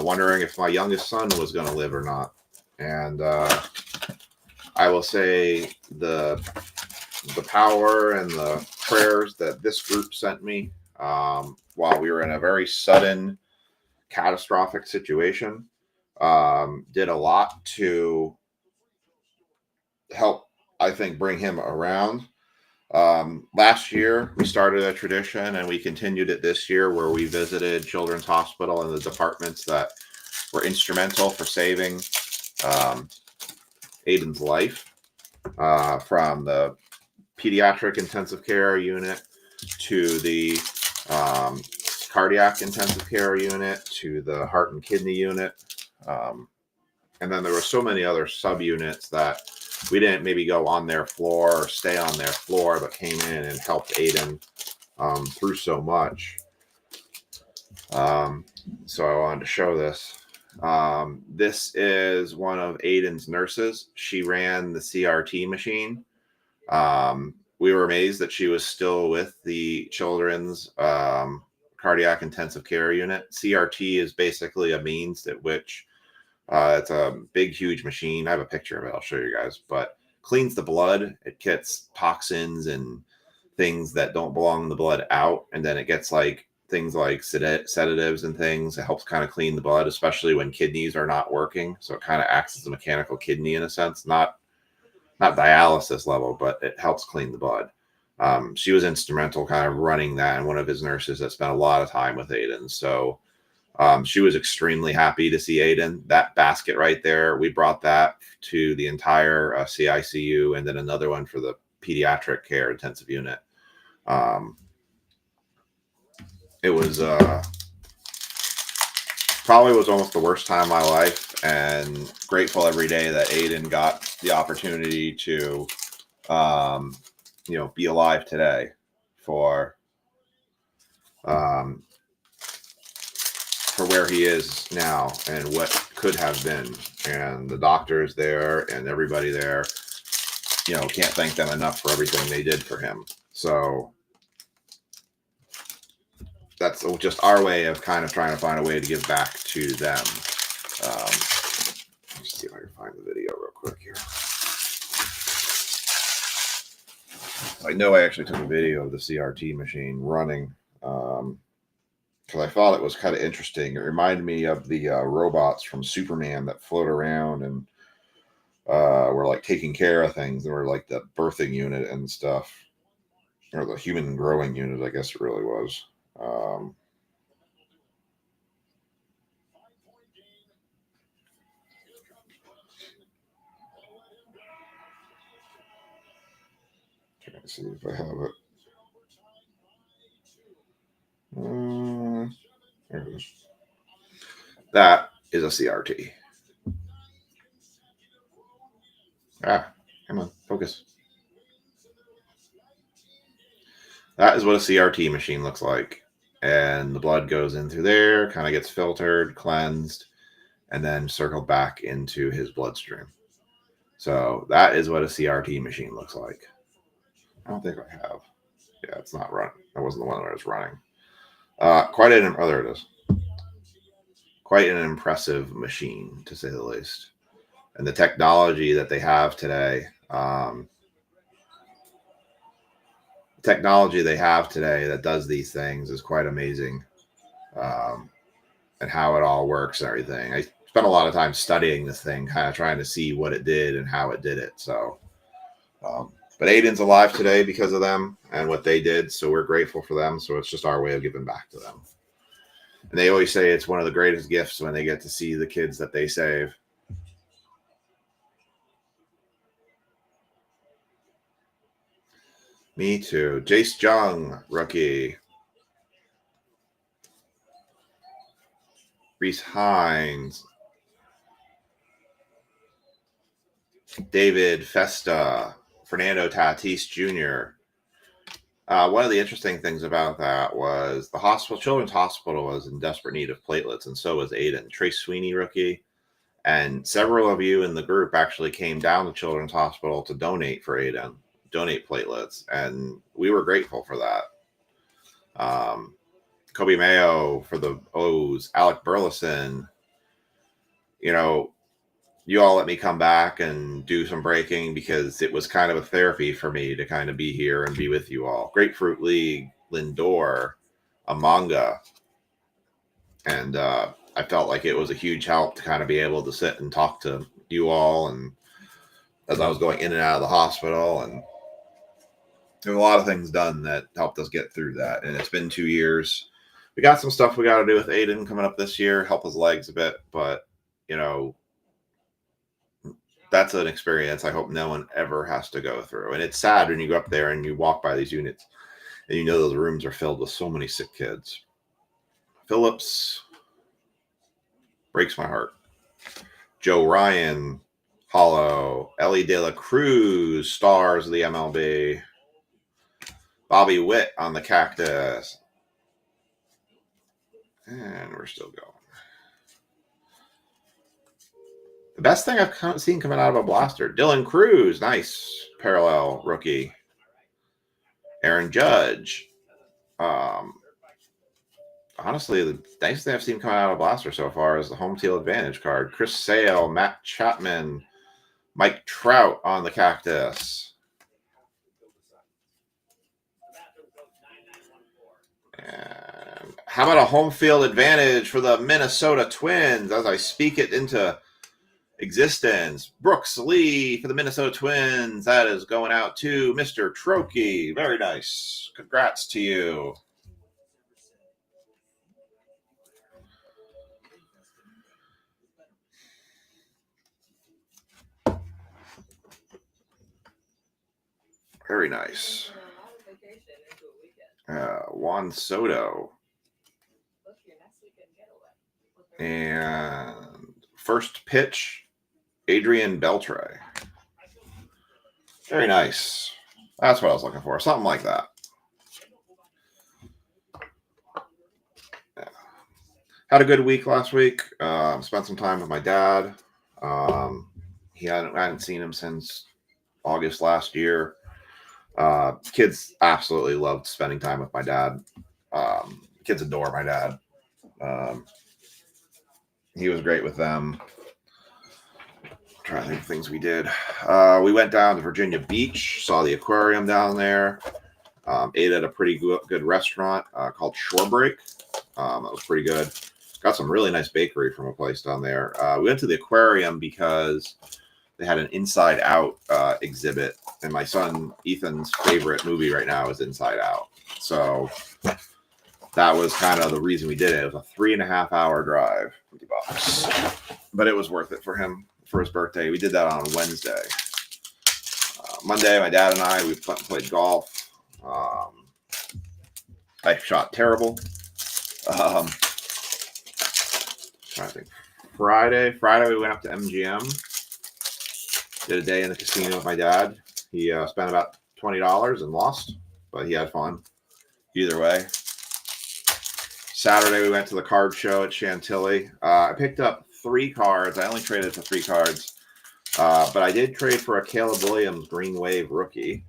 wondering if my youngest son was going to live or not. And I will say the power and the prayers that this group sent me while we were in a very sudden, catastrophic situation did a lot to help, I think, bring him around. Last year, we started a tradition, and we continued it this year, where we visited Children's Hospital and the departments that were instrumental for saving Aiden's life, from the pediatric intensive care unit to the cardiac intensive care unit to the heart and kidney unit. And then there were so many other subunits that we didn't maybe go on their floor or stay on their floor, but came in and helped Aiden through so much. So I wanted to show this. This is one of Aiden's nurses. She ran the CRT machine. We were amazed that she was still with the Children's cardiac intensive care unit. CRT is basically a means at which it's a big, huge machine. I have a picture of it. I'll show you guys. But cleans the blood. It gets toxins and things that don't belong in the blood out. And then it gets like things like sedatives and things. It helps kind of clean the blood, especially when kidneys are not working. So it kind of acts as a mechanical kidney in a sense, not dialysis level, but it helps clean the blood. She was instrumental kind of running that, and one of his nurses that spent a lot of time with Aiden. So she was extremely happy to see Aiden. That basket right there, we brought that to the entire CICU, and then another one for the pediatric care intensive unit. It was probably was almost the worst time of my life, and grateful every day that Aiden got the opportunity to be alive today for where he is now and what could have been. And the doctors there and everybody there, can't thank them enough for everything they did for him. So that's just our way of kind of trying to find a way to give back to them. Let's see if I can find the video real quick here. I know I actually took a video of the CRT machine running because I thought it was kind of interesting. It reminded me of the robots from Superman that float around and were like taking care of things. They were like the birthing unit and stuff, or the human growing unit, I guess it really was. Trying to see if I have it. There it is. That is a CRT. Come on, focus. That is what a CRT machine looks like. And the blood goes in through there, kind of gets filtered, cleansed, and then circled back into his bloodstream. So that is what a CRT machine looks like. I don't think I have. Yeah, it's not running. That wasn't the one that I was running. There it is. Quite an impressive machine, to say the least. And the technology that they have today, that does these things is quite amazing. And how it all works and everything. I spent a lot of time studying this thing, kind of trying to see what it did and how it did it. So, but Aiden's alive today because of them and what they did. So we're grateful for them. So it's just our way of giving back to them. And they always say it's one of the greatest gifts when they get to see the kids that they save. Me too. Jace Jung, rookie. Reese Hines. David Festa. Fernando Tatis Jr. One of the interesting things about that was the Children's Hospital was in desperate need of platelets, and so was Aiden. Trace Sweeney, rookie. And several of you in the group actually came down to Children's Hospital to donate for Aiden, donate platelets, and we were grateful for that. Kobe Mayo for the O's, Alec Burleson. You all let me come back and do some breaking because it was kind of a therapy for me to kind of be here and be with you all. Grapefruit League, Lindor, Amanga. And I felt like it was a huge help to kind of be able to sit and talk to you all. And as I was going in and out of the hospital, and there were a lot of things done that helped us get through that. And it's been 2 years. We got some stuff we got to do with Aiden coming up this year, help his legs a bit. But, that's an experience I hope no one ever has to go through. And it's sad when you go up there and you walk by these units and those rooms are filled with so many sick kids. Phillips breaks my heart. Joe Ryan, Hollow, Ellie De La Cruz, stars of the MLB. Bobby Witt on the Cactus. And we're still going. The best thing I've seen coming out of a blaster. Dylan Cruz, nice parallel rookie. Aaron Judge. honestly, the nicest thing I've seen coming out of Blaster so far is the home field advantage card. Chris Sale, Matt Chapman, Mike Trout on the Cactus. And how about a home field advantage for the Minnesota Twins as I speak it into existence? Brooks Lee for the Minnesota Twins. That is going out to Mr. Trokey. Very nice. Congrats to you. Very nice. Juan Soto. And first pitch, Adrian Beltre. Very nice. That's what I was looking for. Something like that. Yeah. Had a good week last week. Spent some time with my dad. I hadn't seen him since August last year. Kids absolutely loved spending time with my dad. Kids adore my dad. He was great with them. I'm trying to think of things we did. We went down to Virginia Beach, saw the aquarium down there, ate at a pretty good restaurant called Shorebreak. That was pretty good. Got some really nice bakery from a place down there. We went to the aquarium because they had an Inside Out exhibit, and my son Ethan's favorite movie right now is Inside Out. So that was kind of the reason we did it. It was a 3.5 hour drive, $50, but it was worth it for him for his birthday. We did that on Wednesday. Monday, my dad and I we played golf. I shot terrible. I think Friday we went up to MGM. Did a day in the casino with my dad. He spent about $20 and lost, but he had fun. Either way. Saturday, we went to the card show at Chantilly. I picked up 3 cards. I only traded for 3 cards. But I did trade for a Caleb Williams Green Wave rookie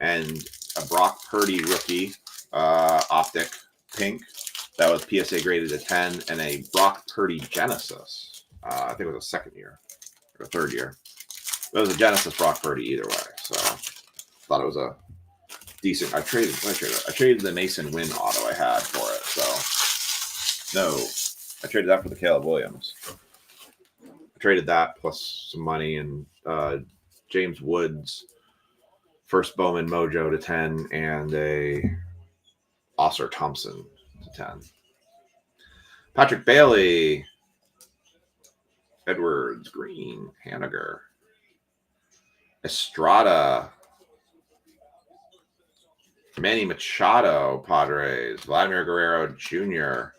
and a Brock Purdy rookie optic pink. That was PSA graded to 10, and a Brock Purdy Genesis. I think it was a second year or a third year. It was a Genesis Brock Purdy either way. So thought it was a decent. I traded the Mason Wynn auto I had for it. So no, I traded that for the Caleb Williams. I traded that plus some money and James Woods first Bowman Mojo to 10 and a Oscar Thompson to 10. Patrick Bailey, Edwards, Green, Haniger, Estrada, Manny Machado, Padres, Vladimir Guerrero Jr.,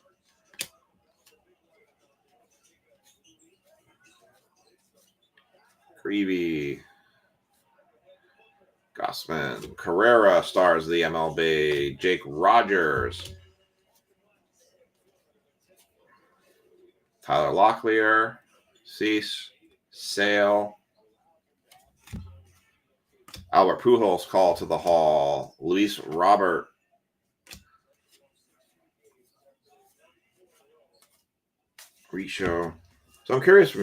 Creevy, Gossman, Carrera, stars of the MLB, Jake Rogers, Tyler Locklear, Cease, Sale, Albert Pujols call to the Hall, Luis Robert, Risho. So I'm curious,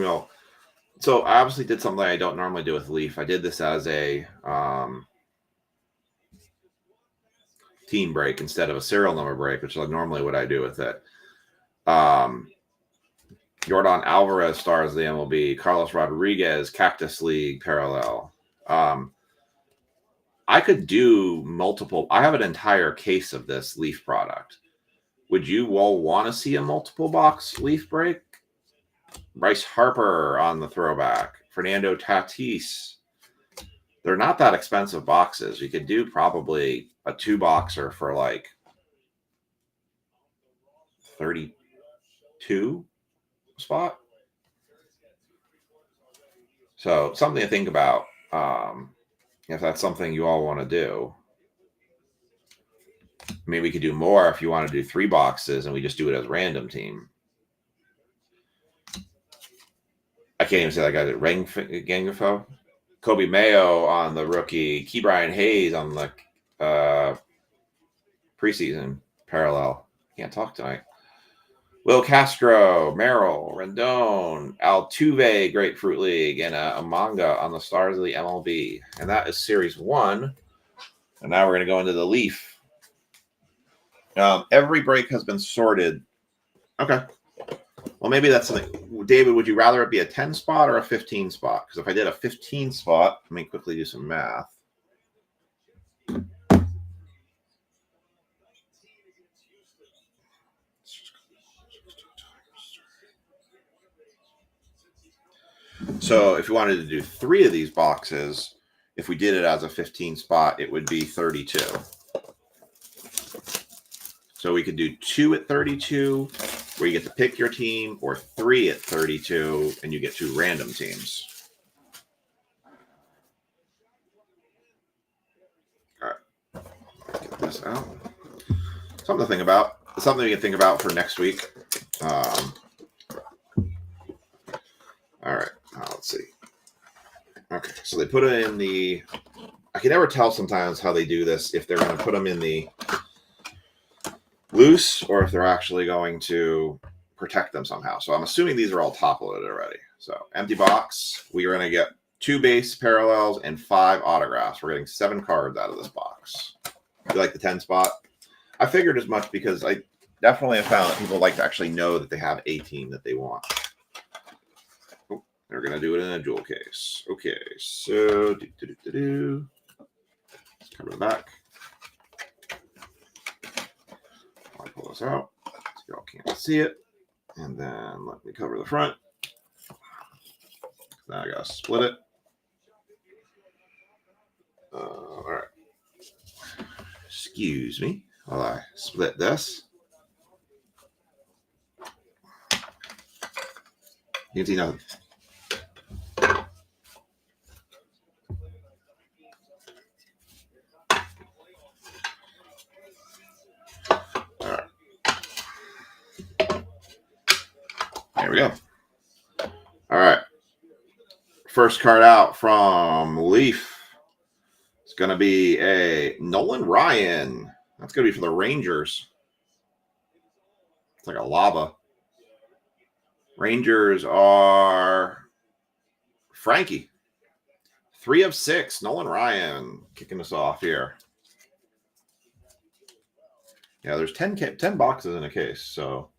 so I obviously did something I don't normally do with Leaf. I did this as a team break instead of a serial number break, which is normally what I do with it. Jordan Alvarez stars of the MLB, Carlos Rodriguez, Cactus League parallel. I could do multiple. I have an entire case of this Leaf product. Would you all want to see a multiple box Leaf break? Bryce Harper on the throwback. Fernando Tatis. They're not that expensive boxes. You could do probably a 2-boxer for like 32 spot. So something to think about. If that's something you all want to do. Maybe we could do more if you want to do 3 boxes and we just do it as random team. I can't even say that guy at Gangafo. Kobe Mayo on the rookie. Key Brian Hayes on the preseason parallel. Can't talk tonight. Will Castro, Merrill, Rendon, Altuve, Grapefruit League, and a manga on the Stars of the MLB. And that is Series 1. And now we're going to go into the Leaf. Every break has been sorted. Okay. Well, maybe that's something. David, would you rather it be a 10 spot or a 15 spot? Because if I did a 15 spot, let me quickly do some math. So if you wanted to do 3 of these boxes, if we did it as a 15 spot, it would be 32. So we could do 2 at 32, where you get to pick your team, or 3 at 32, and you get 2 random teams. All right, get this out. Something to think about. Something you can think about for next week. All right, let's see. Okay, so they put it in the. I can never tell sometimes how they do this, if they're going to put them in the loose or if they're actually going to protect them somehow. So I'm assuming these are all top loaded already. So empty box. We are going to get 2 base parallels and 5 autographs. We're getting 7 cards out of this box. You like the 10 spot? I figured as much because I definitely have found that people like to actually know that they have a team that they want. Oh, they're going to do it in a jewel case. Okay, so let's cover the back. I'll pull this out so y'all can't see it. And then let me cover the front. Now I got to split it. All right. Excuse me while I split this. You can see nothing. All right. There we go. All right. First card out from Leaf. It's going to be a Nolan Ryan. That's going to be for the Rangers. It's like a lava. Rangers are Frankie. 3 of 6. Nolan Ryan kicking us off here. Yeah, there's 10 boxes in a case, so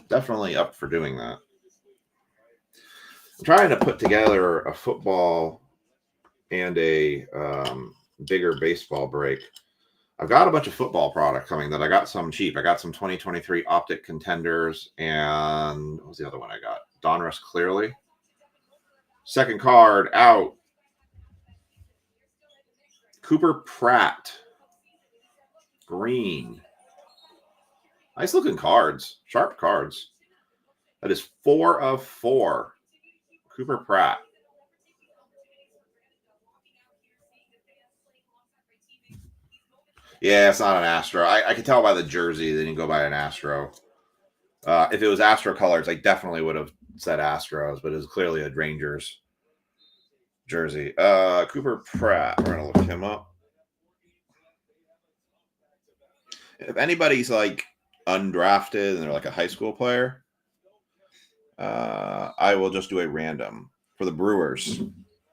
definitely up for doing that. I'm trying to put together a football and a bigger baseball break. I've got a bunch of football product coming that I got some cheap. I got some 2023 Optic Contenders, and what was the other one I got? Donruss Clearly. Second card out. Cooper Pratt. Green. Nice looking cards. Sharp cards. That is 4 of 4. Cooper Pratt. Yeah, it's not an Astro. I can tell by the jersey they didn't go by an Astro. If it was Astro colors, I definitely would have said Astros, but it was clearly a Rangers jersey. Cooper Pratt. We're going to look him up. If anybody's like undrafted and they're like a high school player, I will just do a random for the Brewers.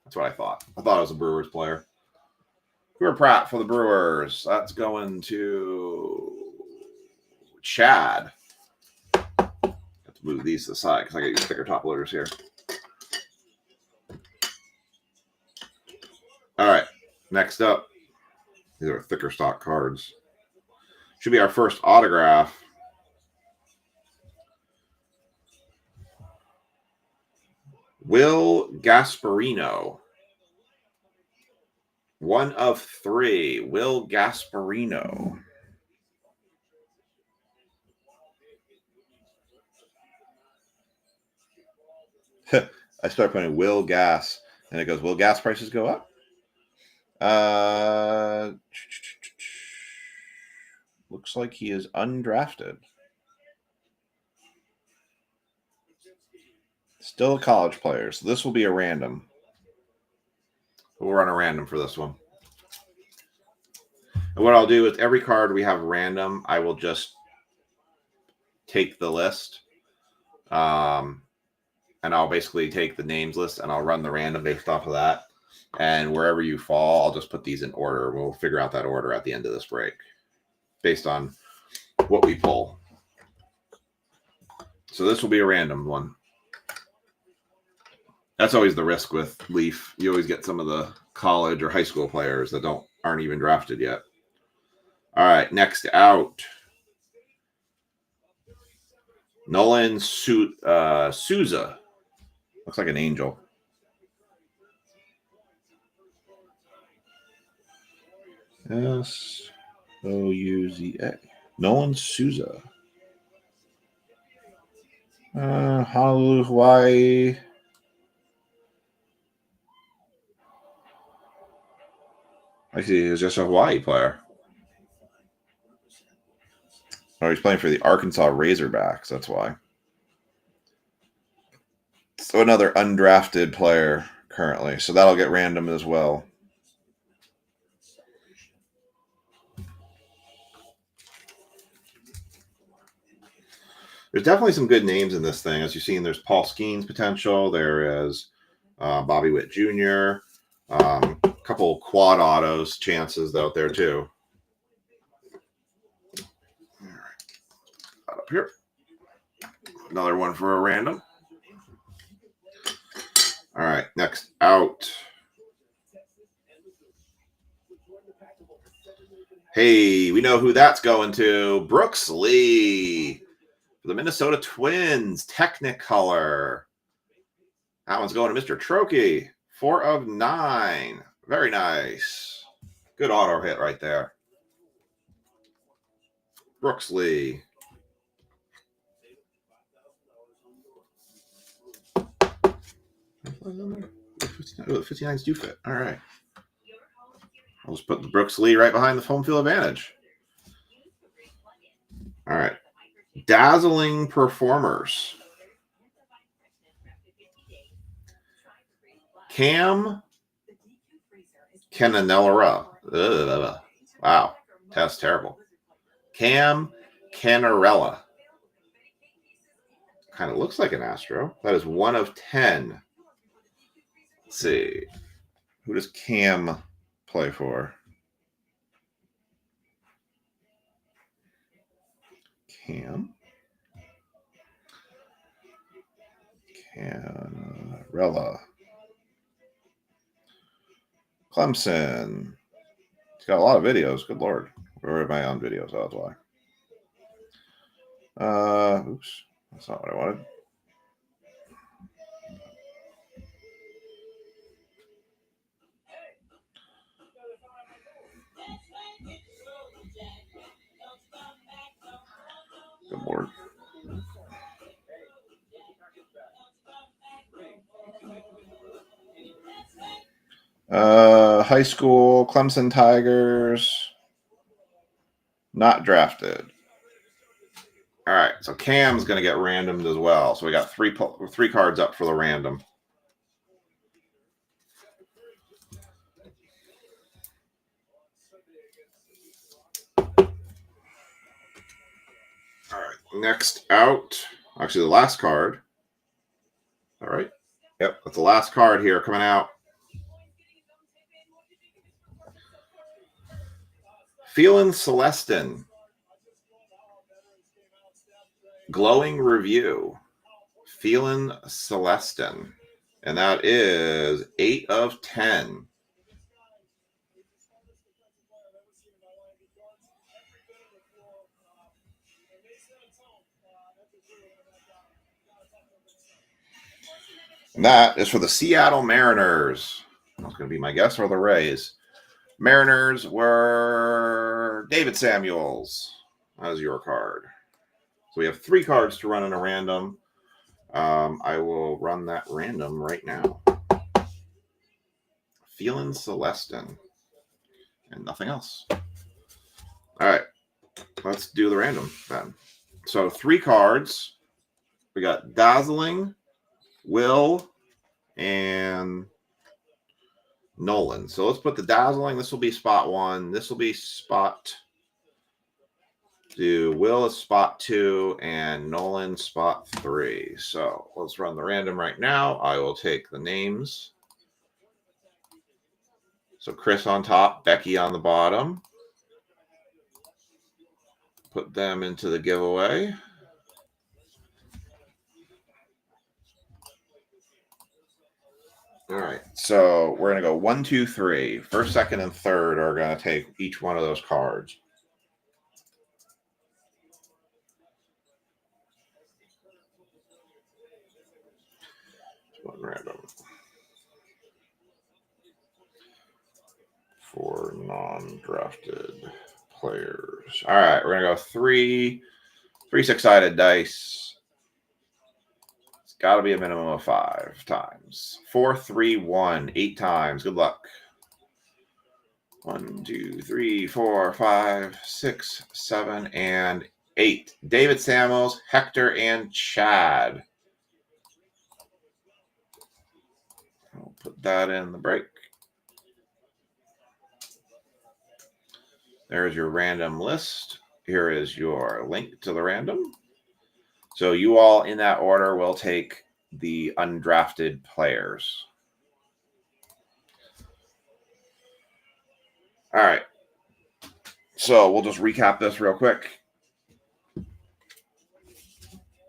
That's what I thought. I thought it was a Brewers player. Cooper Pratt for the Brewers. That's going to Chad. Have to move these to the side because I got these thicker top loaders here. All right. Next up, these are thicker stock cards. Should be our first autograph. Will Gasparino. 1 of 3. Will Gasparino. I start putting Will Gas, and it goes, will gas prices go up? Looks like he is undrafted. Still a college player, so this will be a random. We'll run a random for this one. And what I'll do is every card we have random, I will just take the list. And I'll basically take the names list and I'll run the random based off of that. And wherever you fall, I'll just put these in order. We'll figure out that order at the end of this break based on what we pull. So this will be a random one. That's always the risk with Leaf. You always get some of the college or high school players that aren't even drafted yet. All right, next out. Nolan Souza. Looks like an angel. S-O-U-Z-A. Nolan Souza. Honolulu, Hawaii. I see he was just a Hawaii player. Oh, he's playing for the Arkansas Razorbacks. That's why. So another undrafted player currently. So that'll get random as well. There's definitely some good names in this thing. As you've seen, there's Paul Skeens potential. There is Bobby Witt Jr. A couple quad autos chances out there too. All right, up here. Another one for a random. All right, next out. Hey, we know who that's going to. Brooks Lee for the Minnesota Twins. Technicolor. That one's going to Mr. Trokey. 4 of 9. Very nice. Good auto hit right there. Brooks Lee. The 59s do fit. All right. I'll just put the Brooks Lee right behind the home field advantage. All right. Dazzling Performers. Cam Cananella. Wow. That's terrible. Cam Canarella. Kind of looks like an Astro. That is 1 of 10. Let's see. Who does Cam play for? Cam Canarella. Clemson. He's got a lot of videos. Good Lord. Where am I on videos? Oh, that's why. Oops. That's not what I wanted. Good Lord. High school, Clemson Tigers. Not drafted. All right, so Cam's going to get randomed as well. So we got three cards up for the random. All right, next out. Actually, the last card. All right. Yep, that's the last card here coming out. Feeling Celestin. Glowing review. Feeling Celestin. And that is 8 of 10. And that is for the Seattle Mariners. That's going to be my guess, or the Rays. Mariners were David Samuels. That was your card. So we have 3 cards to run in a random. I will run that random right now. Feeling Celestin. And nothing else. All right. Let's do the random then. So 3 cards. We got Dazzling, Will, and Nolan. So let's put the Dazzling. This will be spot 1. This will be spot Do Will spot 2 and Nolan spot 3. So let's run the random right now. I will take the names. So Chris on top, Becky on the bottom. Put them into the giveaway. All right, so we're going to go 1, 2, 3. First, second, and third are going to take each one of those cards. One random. For non-drafted players. All right, we're going to go three six-sided dice. It's got to be a minimum of 5 times. 4, 3, 1, 8 times. Good luck. 1, 2, 3, 4, 5, 6, 7, and 8. David Samuels, Hector, and Chad. I'll put that in the break. There's your random list. Here is your link to the random. So you all in that order will take the undrafted players. All right. So we'll just recap this real quick.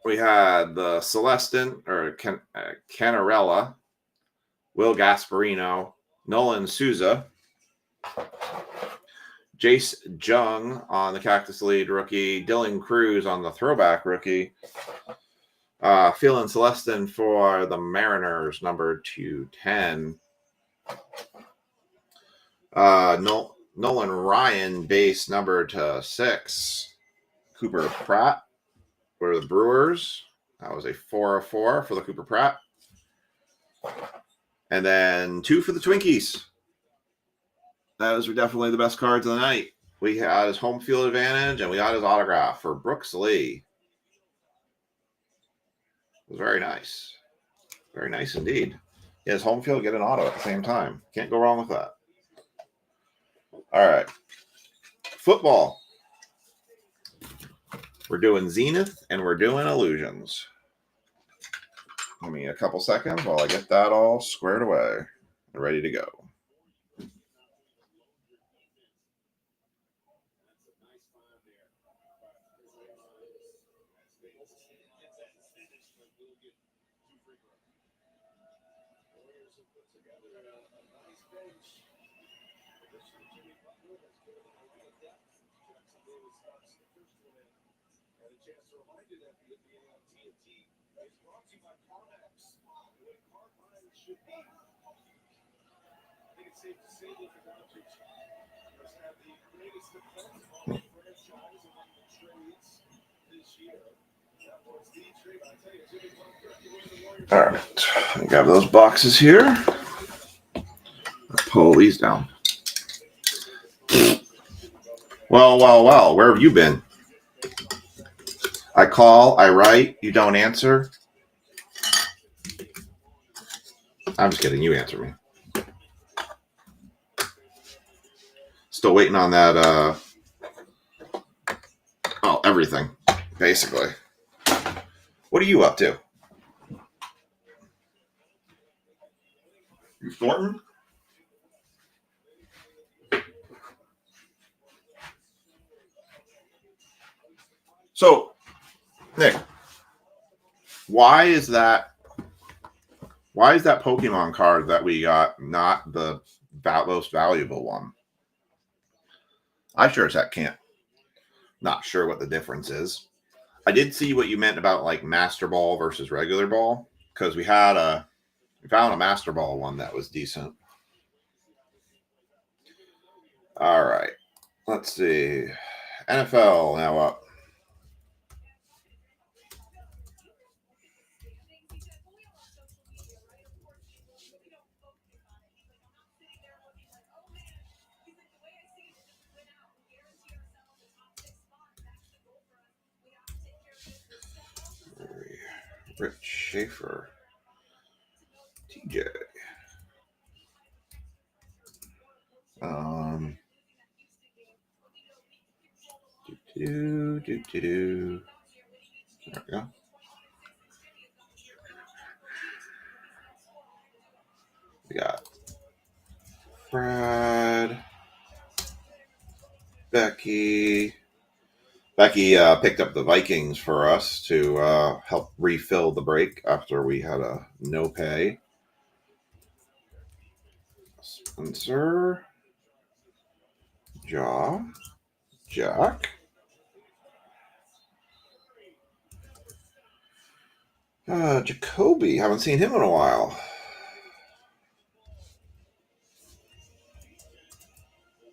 We had the Celestin, or Canarella, Will Gasparino, Nolan Souza, Jace Jung on the Cactus Lead rookie, Dylan Cruz on the throwback rookie, Phil and Celestin for the Mariners, number 210. Nolan Ryan, base number /6. Cooper Pratt for the Brewers. That was a 4/4 for the Cooper Pratt. And then 2 for the Twinkies. Those were definitely the best cards of the night. We had his home field advantage, and we got his autograph for Brooks Lee. It was very nice. Very nice indeed. Yeah, his home field, get an auto at the same time. Can't go wrong with that. All right. Football. We're doing Zenith, and we're doing Illusions. Give me a couple seconds while I get that all squared away and ready to go. All right, I got those boxes here. Let's pull these down. Well, where have you been? I call, I write, you don't answer. I'm just kidding, you answer me. Still waiting on that, everything, basically. What are you up to? You Thornton? So, Nick, why is that Pokemon card that we got not the most valuable one? I sure as heck can't. Not sure what the difference is. I did see what you meant about like Master Ball versus regular ball, because we found a Master Ball one that was decent. All right. Let's see. NFL now up. Rich Schaefer. TJ. There we go. We got Brad, Becky. Becky picked up the Vikings for us to help refill the break after we had a no pay. Spencer, Jack. Jacoby, haven't seen him in a while.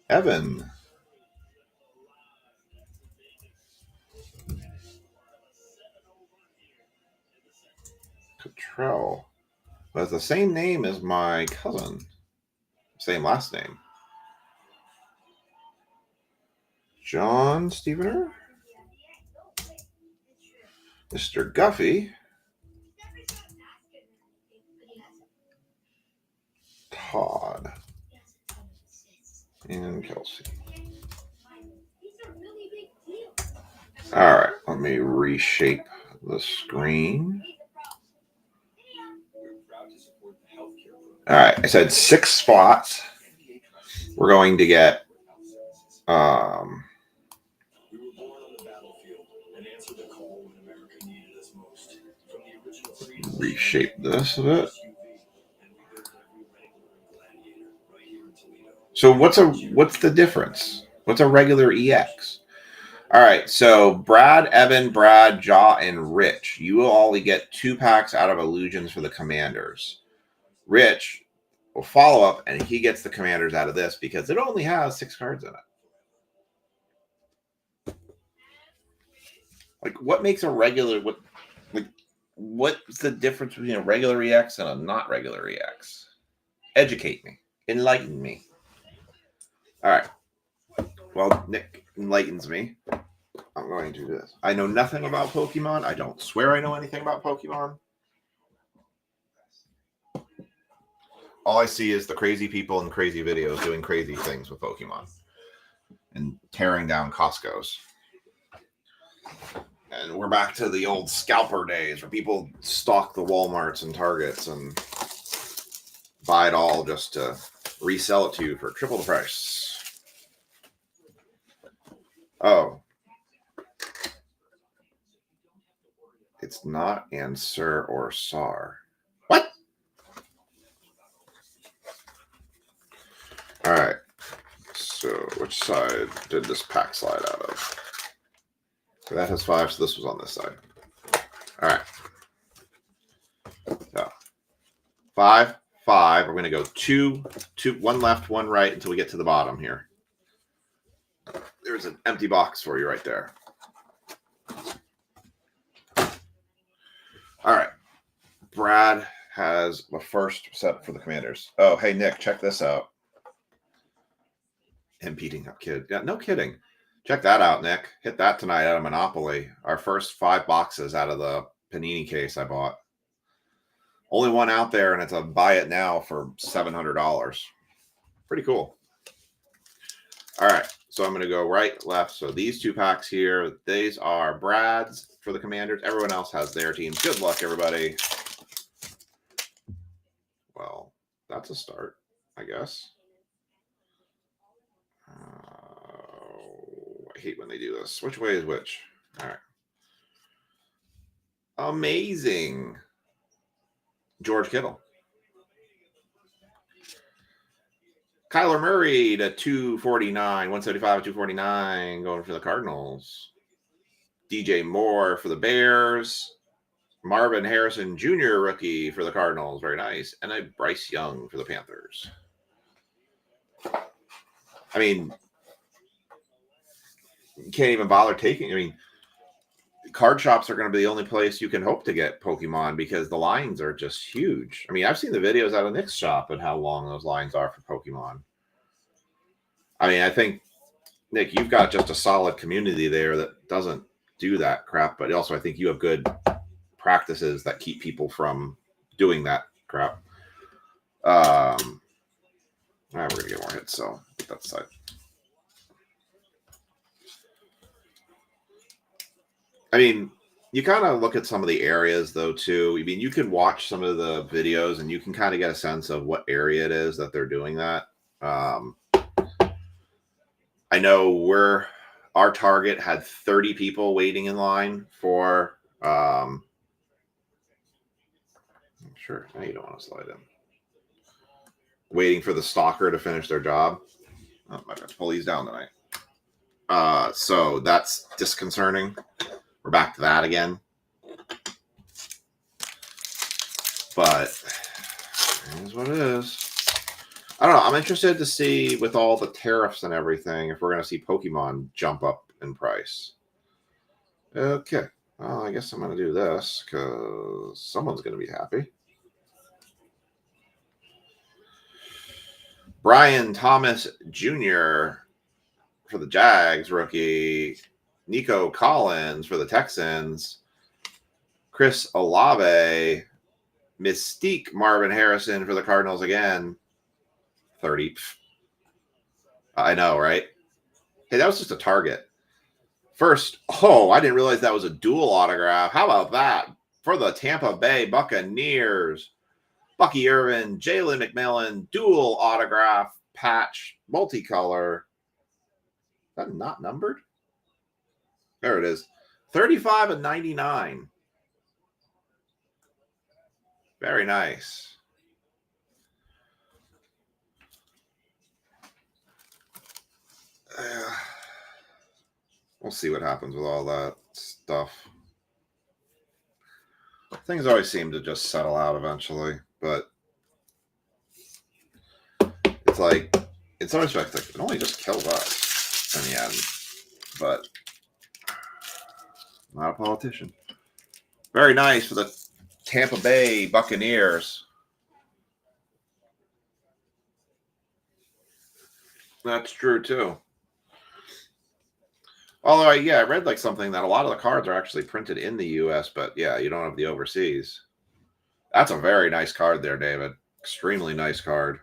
Evan. Cottrell. Has the same name as my cousin. Same last name. John Stevener. Mr. Guffey. Todd. And Kelsey. All right, let me reshape the screen. All right, I said 6 spots. We're going to get reshape this a bit. So what's the difference? What's a regular EX? All right, so Brad, Evan, Brad, Jaw, and Rich. You will only get 2 packs out of Illusions for the Commanders. Rich will follow up, and he gets the Commanders out of this because it only has 6 cards in it. Like, what makes a regular? What's the difference between a regular EX and a not regular EX? Educate me, enlighten me. All right. Well, Nick enlightens me. I'm going to do this. I know nothing about Pokemon. I don't swear I know anything about Pokemon. All I see is the crazy people in crazy videos doing crazy things with Pokemon and tearing down Costco's. And we're back to the old scalper days where people stalk the Walmarts and Targets and buy it all just to resell it to you for triple the price. Oh. It's not Answer or SAR. What? All right. So which side did this pack slide out of? So that has 5, so this was on this side. All right. So 5, 5. We're going to go 2, 1 left, 1 right until we get to the bottom here. There's an empty box for you right there. All right. Brad has the first set for the Commanders. Oh, hey, Nick, check this out. Him beating up kid. Yeah, no kidding. Check that out, Nick. Hit that tonight out of Monopoly. Our first 5 boxes out of the Panini case I bought. Only one out there, and it's a buy it now for $700. Pretty cool. All right, so I'm going to go right, left. So these 2 packs here, these are Brad's for the Commanders. Everyone else has their teams. Good luck, everybody. Well, that's a start, I guess. I hate when they do this. Which way is which? All right. Amazing. George Kittle. Kyler Murray to 249, 175, 249, going for the Cardinals. DJ Moore for the Bears. Marvin Harrison Jr., rookie for the Cardinals. Very nice. And a Bryce Young for the Panthers. I mean, you can't even bother taking. I mean, card shops are going to be the only place you can hope to get Pokemon because the lines are just huge. I mean, I've seen the videos out of Nick's shop and how long those lines are for Pokemon. I mean, I think, Nick, you've got just a solid community there that doesn't do that crap, but also I think you have good practices that keep people from doing that crap. All right, we're going to get more hits, so get that side. I mean, you kind of look at some of the areas though too. I mean, you can watch some of the videos and you can kind of get a sense of what area it is that they're doing that. I know our target had 30 people waiting in line for sure, now you don't want to slide in. Waiting for the stalker to finish their job. Oh, I have to pull these down tonight. So that's disconcerting. We're back to that again. But it is what it is. I don't know. I'm interested to see with all the tariffs and everything if we're going to see Pokemon jump up in price. Okay. Well, I guess I'm going to do this because someone's going to be happy. Brian Thomas Jr. for the Jags, rookie. Nico Collins for the Texans. Chris Olave. Mystique Marvin Harrison for the Cardinals again. 30. I know, right? Hey, that was just a target. First, I didn't realize that was a dual autograph. How about that? For the Tampa Bay Buccaneers. Bucky Irvin, Jalen McMillan, dual autograph patch, multicolor. Is that not numbered? There it is. 35 and 99. Very nice. We'll see what happens with all that stuff. Things always seem to just settle out eventually, but it's like, in some respects, like, it only just killed us in the end, but I'm not a politician. Very nice for the Tampa Bay Buccaneers. That's true too. Although, I read like something that a lot of the cards are actually printed in the U.S., but yeah, you don't have the overseas. That's a very nice card there, David. Extremely nice card.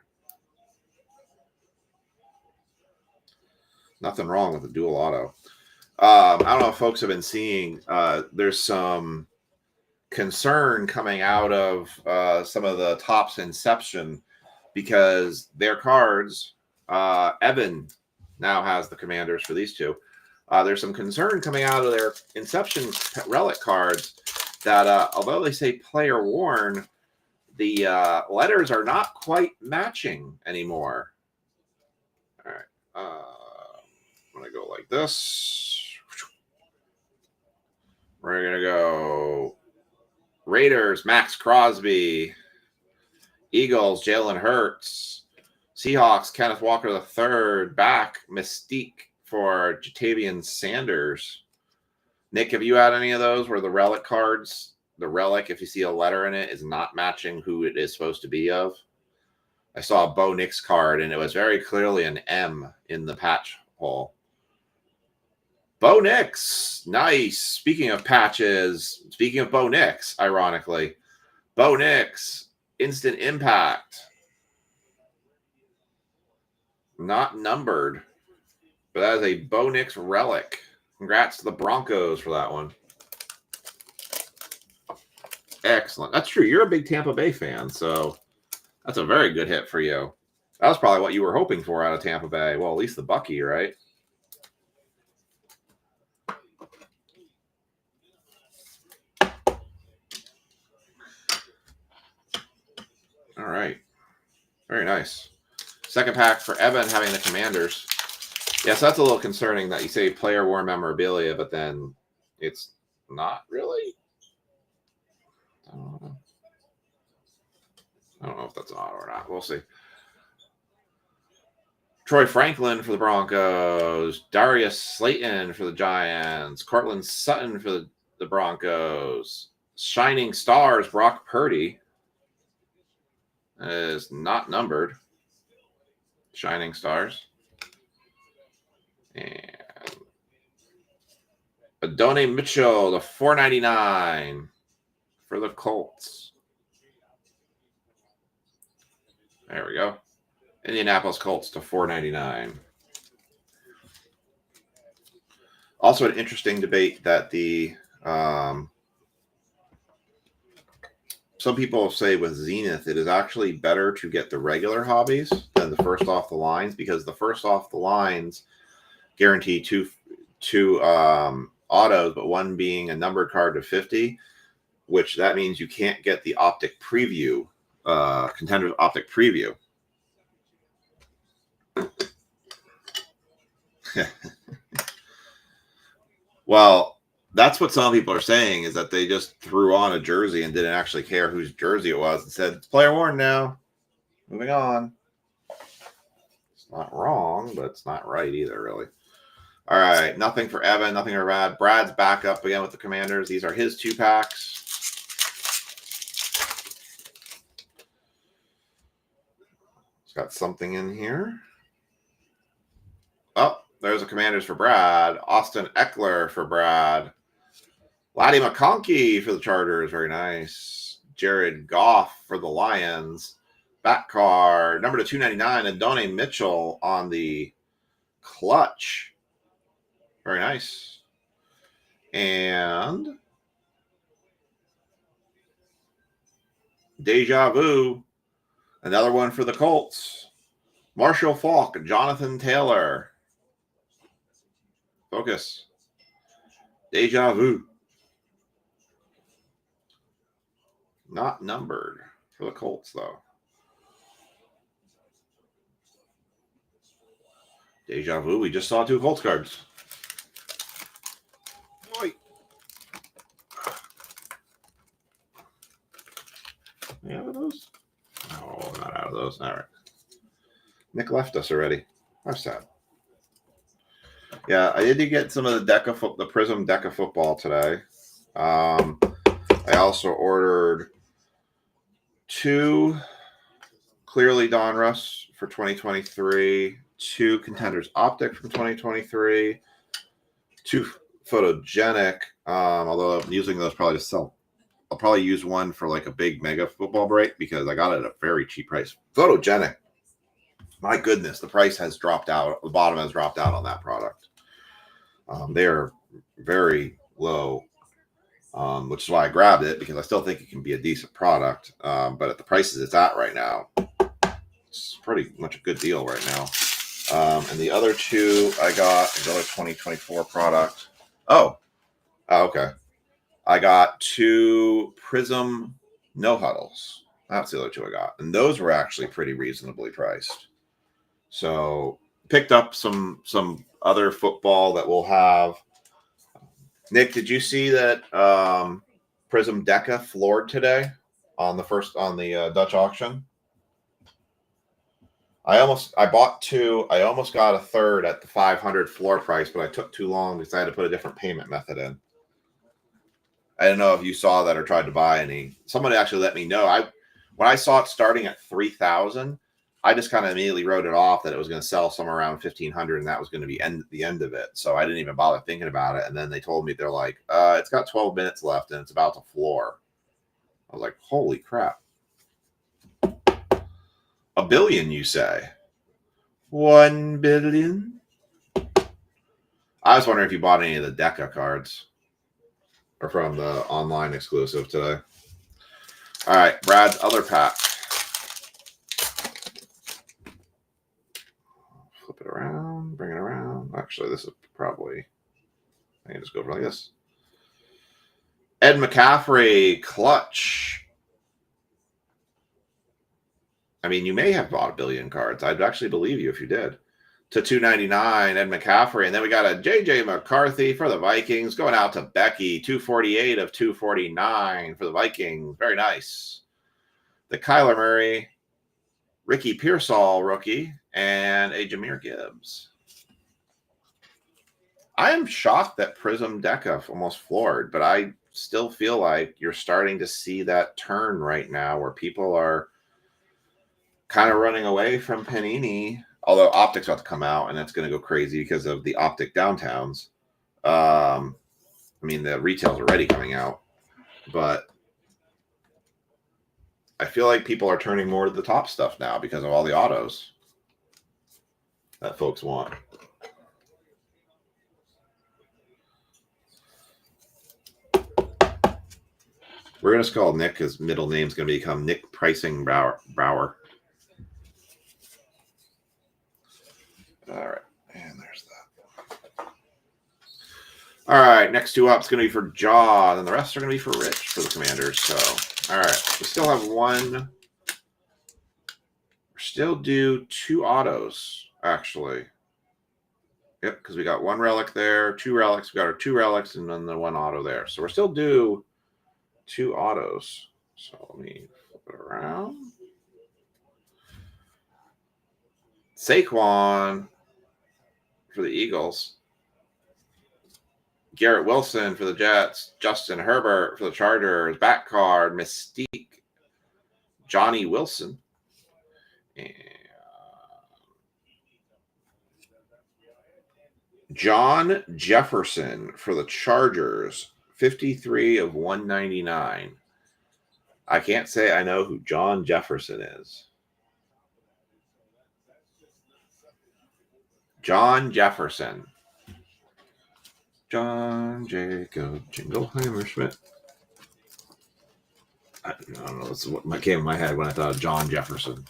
Nothing wrong with the dual auto. I don't know if folks have been seeing, there's some concern coming out of some of the Topps Inception because their cards, Evan now has the Commanders for these two. There's some concern coming out of their Inception relic cards that although they say player worn, the letters are not quite matching anymore. All right. I'm going to go like this. We're going to go Raiders, Max Crosby. Eagles, Jalen Hurts. Seahawks, Kenneth Walker III. Back, Mystique for Jatavian Sanders. Nick, have you had any of those where the relic cards, the relic, if you see a letter in it, is not matching who it is supposed to be of? I saw a Bo Nix card, and it was very clearly an M in the patch hole. Bo Nix, nice. Speaking of patches, speaking of Bo Nix, ironically, Bo Nix, instant impact. Not numbered, but that is a Bo Nix relic. Congrats to the Broncos for that one. Excellent. That's true. You're a big Tampa Bay fan, so that's a very good hit for you. That was probably what you were hoping for out of Tampa Bay. Well, at least the Bucky, right? All right. Very nice. Second pack for Evan having the Commanders. Yeah, so that's a little concerning that you say player war memorabilia, but then it's not really. I don't know if that's an auto or not. We'll see. Troy Franklin for the Broncos. Darius Slayton for the Giants. Cortland Sutton for the Broncos. Shining Stars, Brock Purdy. That is not numbered. Shining Stars. And Adonai Mitchell, the $4.99 for the Colts. There we go. Indianapolis Colts to $4.99. Also, an interesting debate that the Some people say with Zenith, it is actually better to get the regular hobbies than the first off the lines, because the first off the lines guarantee two autos, but one being a numbered card to 50, which that means you can't get the optic preview, Contender's optic preview. Well, that's what some people are saying, is that they just threw on a jersey and didn't actually care whose jersey it was and said, it's player worn now. Moving on. It's not wrong, but it's not right either, really. All right. Nothing for Evan, nothing for Brad. Brad's back up again with the Commanders. These are his 2 packs. It's got something in here. Oh, there's a Commanders for Brad. Austin Eckler for Brad. Laddie McConkey for the Chargers. Very nice. Jared Goff for the Lions. Back card. Number to 299. And Donnie Mitchell on the clutch. Very nice. And Deja Vu. Another one for the Colts. Marshall Faulk. Jonathan Taylor. Focus. Deja Vu. Not numbered for the Colts, though. Deja Vu. We just saw 2 Colts cards. Oi. You out of those? No, not out of those. All right. Nick left us already. That's sad. Yeah, I did get some of the Prism Deca football today. I also ordered 2 Clearly Donruss for 2023, 2 Contenders Optic from 2023, 2 Photogenic, although I'm using those probably to sell. I'll probably use one for like a big mega football break because I got it at a very cheap price. Photogenic. My goodness, the price has dropped out. The bottom has dropped out on that product. They are very low, which is why I grabbed it, because I still think it can be a decent product. But at the prices it's at right now, it's pretty much a good deal right now. And the other 2 I got, another 2024 product. Oh, okay. I got 2 Prism No Huddles. That's the other 2 I got. And those were actually pretty reasonably priced. So picked up some other football that we'll have. Nick, did you see that Prism Deca floored today on the Dutch auction? I bought 2. I almost got a third at the 500 floor price, but I took too long because I had to put a different payment method in. I don't know if you saw that or tried to buy any. Somebody actually let me know. When I saw it starting at 3,000, I just kind of immediately wrote it off that it was going to sell somewhere around 1,500, and that was going to be the end of it. So I didn't even bother thinking about it. And then they told me, they're like, it's got 12 minutes left and it's about to floor. I was like, holy crap. $1 billion, you say? 1 billion? I was wondering if you bought any of the Deca cards or from the online exclusive today. All right, Brad's other pack. Flip it around, bring it around. Actually, this is probably, I can just go like this. Ed McCaffrey, clutch. I mean, you may have bought 1 billion cards. I'd actually believe you if you did. To 299, Ed McCaffrey. And then we got a J.J. McCarthy for the Vikings. Going out to Becky, 248 of 249 for the Vikings. Very nice. The Kyler Murray, Ricky Pearsall rookie, and a Jahmyr Gibbs. I am shocked that Prism Deca almost floored, but I still feel like you're starting to see that turn right now where people are kind of running away from Panini, although Optic's about to come out and it's going to go crazy because of the Optic downtowns. I mean, the retail's already coming out, but I feel like people are turning more to the top stuff now because of all the autos that folks want. We're going to call Nick. His middle name's going to become Nick Pricing Brower. All right. And there's that. All right. Next two up is going to be for John, and the rest are going to be for Rich for the Commanders. So, all right. We still have one. We're still due 2 autos, actually. Yep, because we got 1 relic there, 2 relics. We got our 2 relics, and then the 1 auto there. So we're still due 2 autos. So let me flip it around. Saquon for the Eagles. Garrett Wilson for the Jets. Justin Herbert for the Chargers. Back card, Mystique. Johnny Wilson. And John Jefferson for the Chargers. 53 of 199. I can't say I know who John Jefferson is. John Jefferson. John Jacob Jingleheimer Schmidt. I don't know. That's what came in my head when I thought of John Jefferson.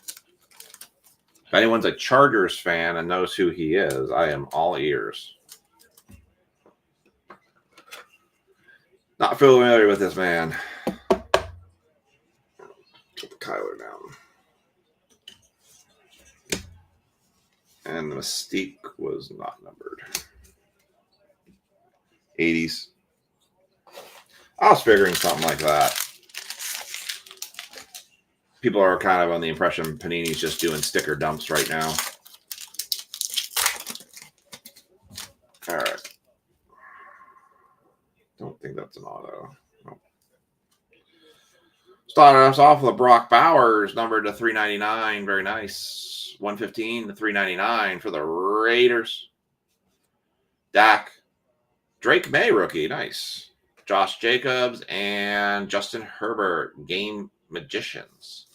If anyone's a Chargers fan and knows who he is, I am all ears. Not familiar with this man. Put Kyler down. And the Mystique was not numbered. 80s. I was figuring something like that. People are kind of on the impression Panini's just doing sticker dumps right now. All right. Don't think that's an auto. Nope. Starting us off with a Brock Bowers, numbered to 399. Very nice. 115 to 399 for the Raiders. Dak. Drake May rookie. Nice. Josh Jacobs and Justin Herbert. Game Magicians.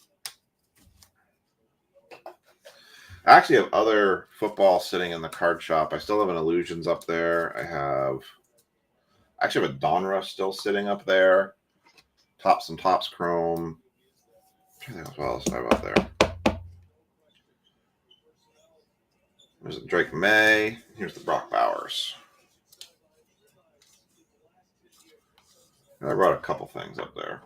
I actually have other football sitting in the card shop. I still have an Illusions up there. I actually have a Donruss still sitting up there. Some Topps Chrome. I'm trying to think what else I have up there. There's a Drake May. Here's the Brock Bowers. I brought a couple things up there.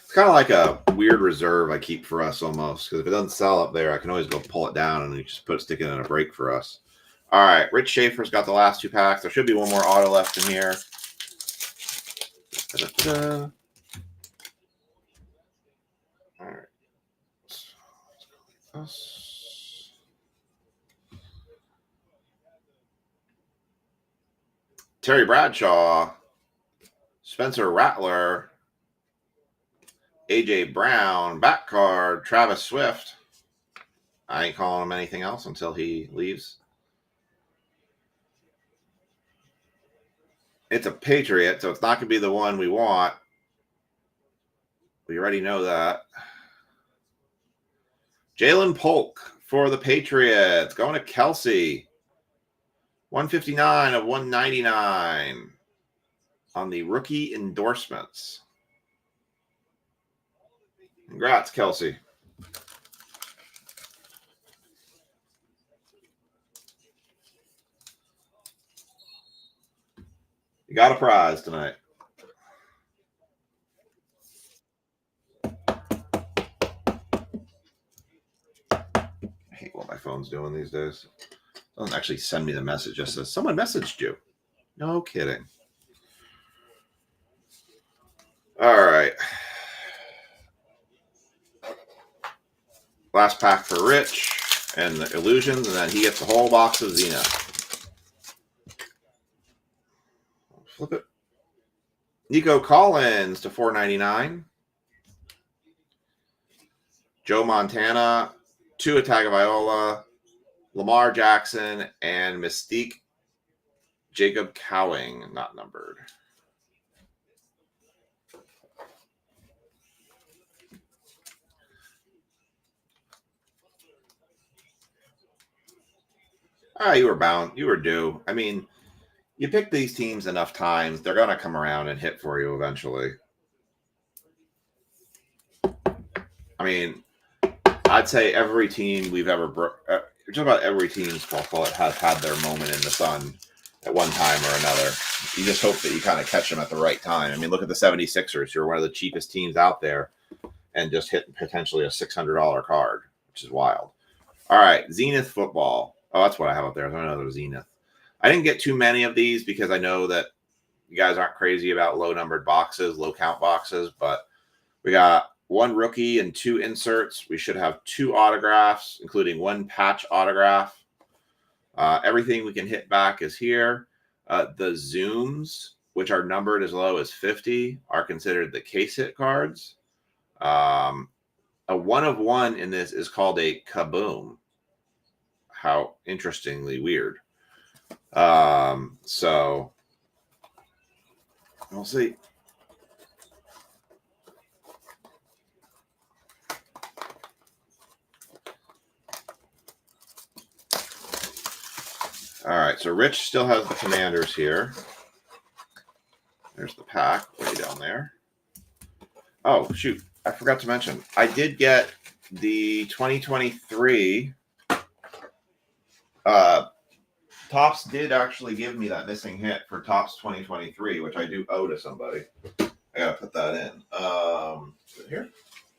It's kind of like a weird reserve I keep for us almost, because if it doesn't sell up there, I can always go pull it down and you just stick it in a break for us. All right, Rich Schaefer's got the last 2 packs. There should be 1 more auto left in here. Da-da-da-da. All right. Let's go like this. Terry Bradshaw, Spencer Rattler, A.J. Brown, back card, Travis Swift. I ain't calling him anything else until he leaves. It's a Patriot, so it's not going to be the one we want. We already know that. Jalen Polk for the Patriots. Going to Kelsey. 159 of 199 on the rookie endorsements. Congrats, Kelsey. You got a prize tonight. I hate what my phone's doing these days. It doesn't actually send me the message. It just says, someone messaged you. No kidding. All right. Last pack for Rich and the Illusions, and then he gets the whole box of Xena. Flip it. Nico Collins to 499. Joe Montana, Tua Tagovailoa, Lamar Jackson, and Mystique Jacob Cowing, not numbered. You were bound. You were due. I mean, You pick these teams enough times, they're going to come around and hit for you eventually. I mean, I'd say every team we've ever just about every team's fault has had their moment in the sun at one time or another. You just hope that you kind of catch them at the right time. I mean, look at the 76ers. You're one of the cheapest teams out there and just hit potentially a $600 card, which is wild. All right, Zenith football. Oh, that's what I have up there. I don't know there was Zenith. I didn't get too many of these because I know that you guys aren't crazy about low-numbered boxes, low-count boxes, but we got one rookie and two inserts. We should have two autographs, including one patch autograph. Everything we can hit back is here. The zooms, which are numbered as low as 50, are considered the case hit cards. A 1 of 1 in this is called a kaboom. How interestingly weird. So we'll see. All right, so Rich still has the Commanders here. There's the pack way down there. Oh, shoot. I forgot to mention. I did get the 2023. Topps did actually give me that missing hit for Topps 2023, which I do owe to somebody. I got to put that in. Is it here?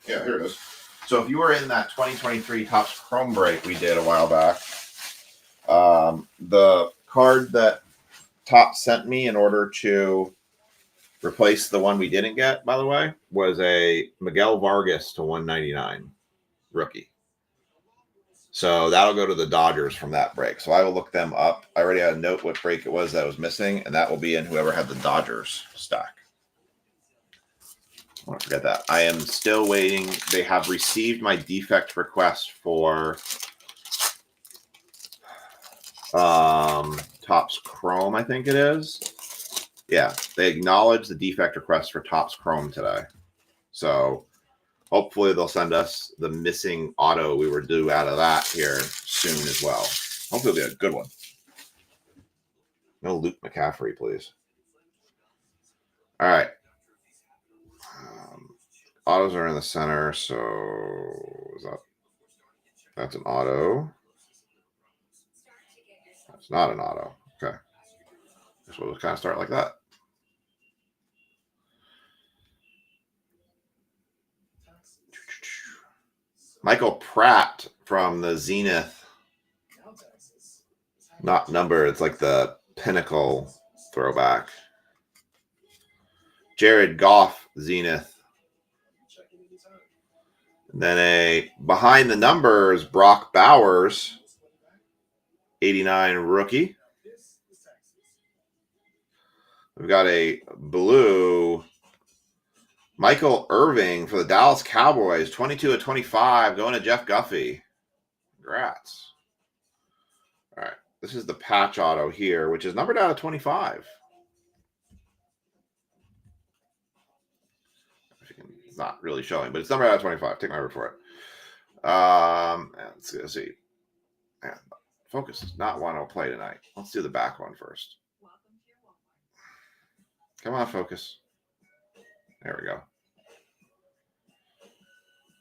Yeah, here it is. So if you were in that 2023 Topps Chrome break we did a while back, the card that Topps sent me in order to replace the one we didn't get, by the way, was a Miguel Vargas to 199 rookie. So that'll go to the Dodgers from that break. So I will look them up. I already had a note what break it was that was missing, and that will be in whoever had the Dodgers stack. I won't forget that. I am still waiting. They have received my defect request for Topps Chrome, I think it is. Yeah, they acknowledged the defect request for Topps Chrome today. So hopefully they'll send us the missing auto we were due out of that here soon as well. Hopefully it'll be a good one. No Luke McCaffrey, please. All right. Autos are in the center, so that's an auto. That's not an auto. Okay. So we'll kind of start like that. Michael Pratt from the Zenith. Not number. It's like the pinnacle throwback. Jared Goff, Zenith. And then a behind the numbers, Brock Bowers, 89 rookie. We've got a blue Michael Irving for the Dallas Cowboys, 22 of 25, going to Jeff Guffey. Congrats. All right. This is the patch auto here, which is numbered out of 25. It's not really showing, but it's numbered out of 25. Take my word for it. Let's see. Man, focus does not want to play tonight. Let's do the back one first. Come on, focus. There we go.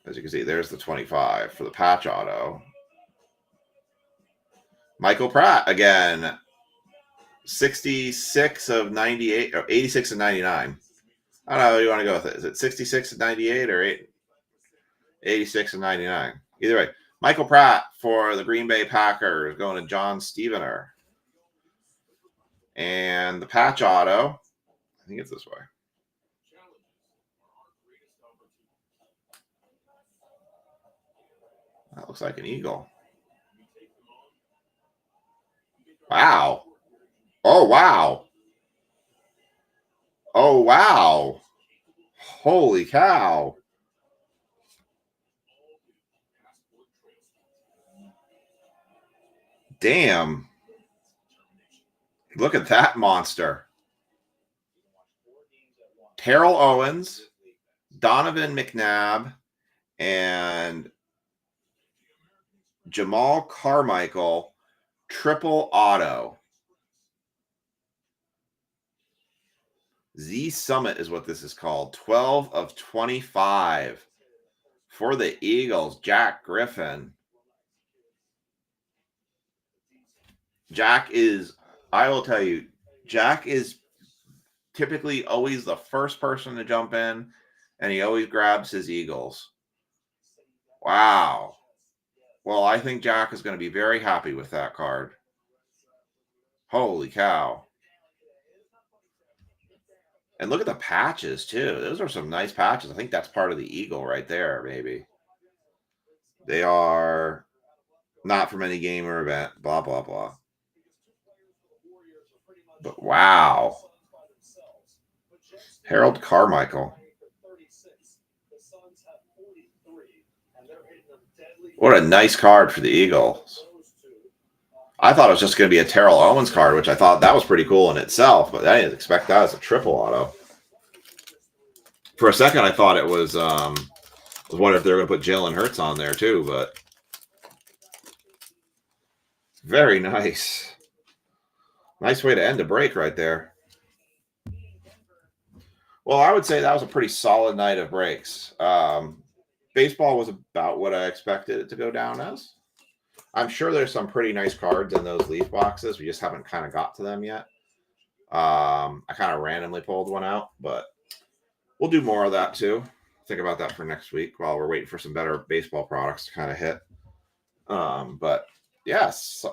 As you can see, there's the 25 for the patch auto. Michael Pratt again. 66 of 98 or 86 of 99. I don't know how you want to go with it. Is it 66 of 98 or 86 of 99? Either way, Michael Pratt for the Green Bay Packers going to John Stevener. And the patch auto, I think it's this way. That looks like an eagle. Wow. Oh, wow. Oh, wow. Holy cow. Damn. Look at that monster. Terrell Owens, Donovan McNabb, and Jamal Carmichael, triple auto. Z Summit is what this is called. 12 of 25 for the Eagles. Jack Griffin. Jack is, I will tell you, Jack is typically always the first person to jump in, and he always grabs his Eagles. Wow. Well, I think Jack is going to be very happy with that card. Holy cow. And look at the patches, too. Those are some nice patches. I think that's part of the Eagle right there, maybe. They are not from any game or event, blah, blah, blah. But wow. Harold Carmichael. What a nice card for the Eagles. I thought it was just going to be a Terrell Owens card, which I thought that was pretty cool in itself, but I didn't expect that as a triple auto. For a second, I thought it was, I was wondering if they were going to put Jalen Hurts on there too, but very nice. Nice way to end a break right there. Well, I would say that was a pretty solid night of breaks. Baseball was about what I expected it to go down as. I'm sure there's some pretty nice cards in those leaf boxes. We just haven't kind of got to them yet. I kind of randomly pulled one out, but we'll do more of that too. Think about that for next week while we're waiting for some better baseball products to kind of hit. But yes,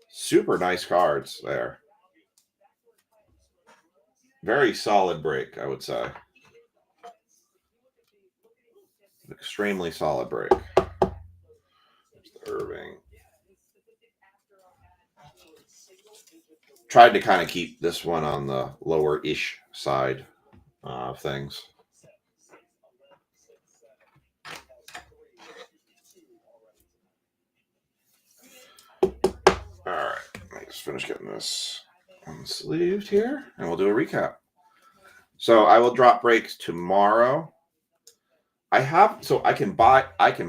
super nice cards there. Very solid break, I would say. Extremely solid break. Irving. Tried to kind of keep this one on the lower-ish side of things. All right, let me just finish getting this unsleeved here, and we'll do a recap. So I will drop breaks tomorrow. I can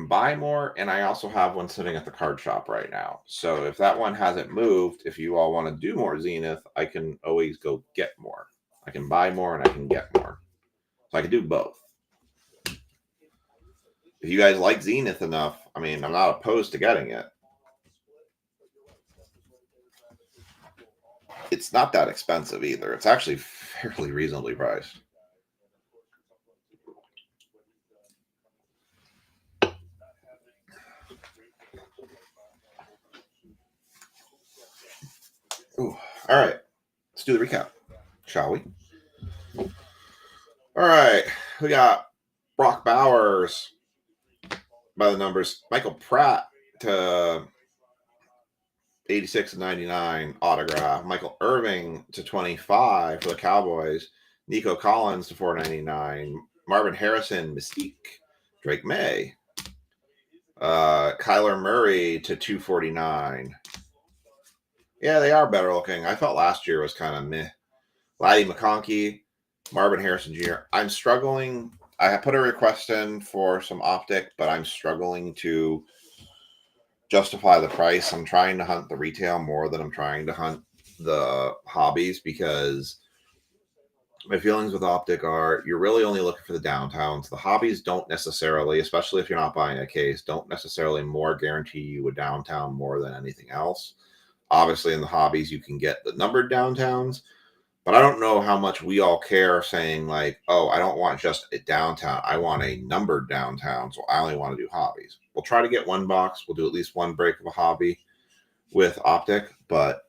buy more, and I also have one sitting at the card shop right now. So if that one hasn't moved, if you all want to do more Zenith, I can always go get more. I can buy more and I can get more. So I can do both. If you guys like Zenith enough, I mean, I'm not opposed to getting it. It's not that expensive either. It's actually fairly reasonably priced. Ooh, all right, let's do the recap, shall we? All right, we got Brock Bowers by the numbers. Michael Pratt to 86 and 99 autograph. Michael Irving to 25 for the Cowboys. Nico Collins to 499. Marvin Harrison, Mystique. Drake May. Kyler Murray to 249. Yeah, they are better looking. I felt last year was kind of meh. Laddie McConkey, Marvin Harrison Jr. I'm struggling. I put a request in for some optic, but I'm struggling to justify the price. I'm trying to hunt the retail more than I'm trying to hunt the hobbies, because my feelings with optic are you're really only looking for the downtowns. The hobbies don't necessarily, especially if you're not buying a case, don't necessarily more guarantee you a downtown more than anything else. Obviously, in the hobbies, you can get the numbered downtowns, but I don't know how much we all care saying like, oh, I don't want just a downtown. I want a numbered downtown, so I only want to do hobbies. We'll try to get one box. We'll do at least one break of a hobby with optic, but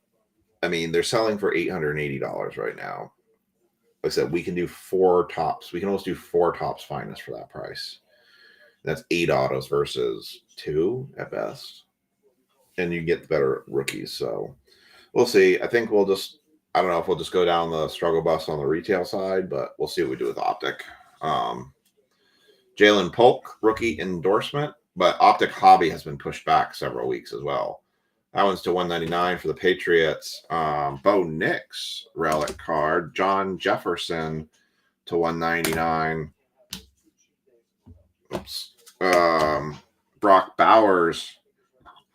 I mean, they're selling for $880 right now. Like I said, we can do 4 tops. We can almost do 4 tops finest for that price. That's 8 autos versus 2 at best. And you get the better rookies. So we'll see. I think we'll just, I don't know if we'll just go down the struggle bus on the retail side, but we'll see what we do with optic. Jalen Polk, rookie endorsement, but optic hobby has been pushed back several weeks as well. That one's to 199 for the Patriots. Bo Nix relic card. John Jefferson to 199. Oops. Brock Bowers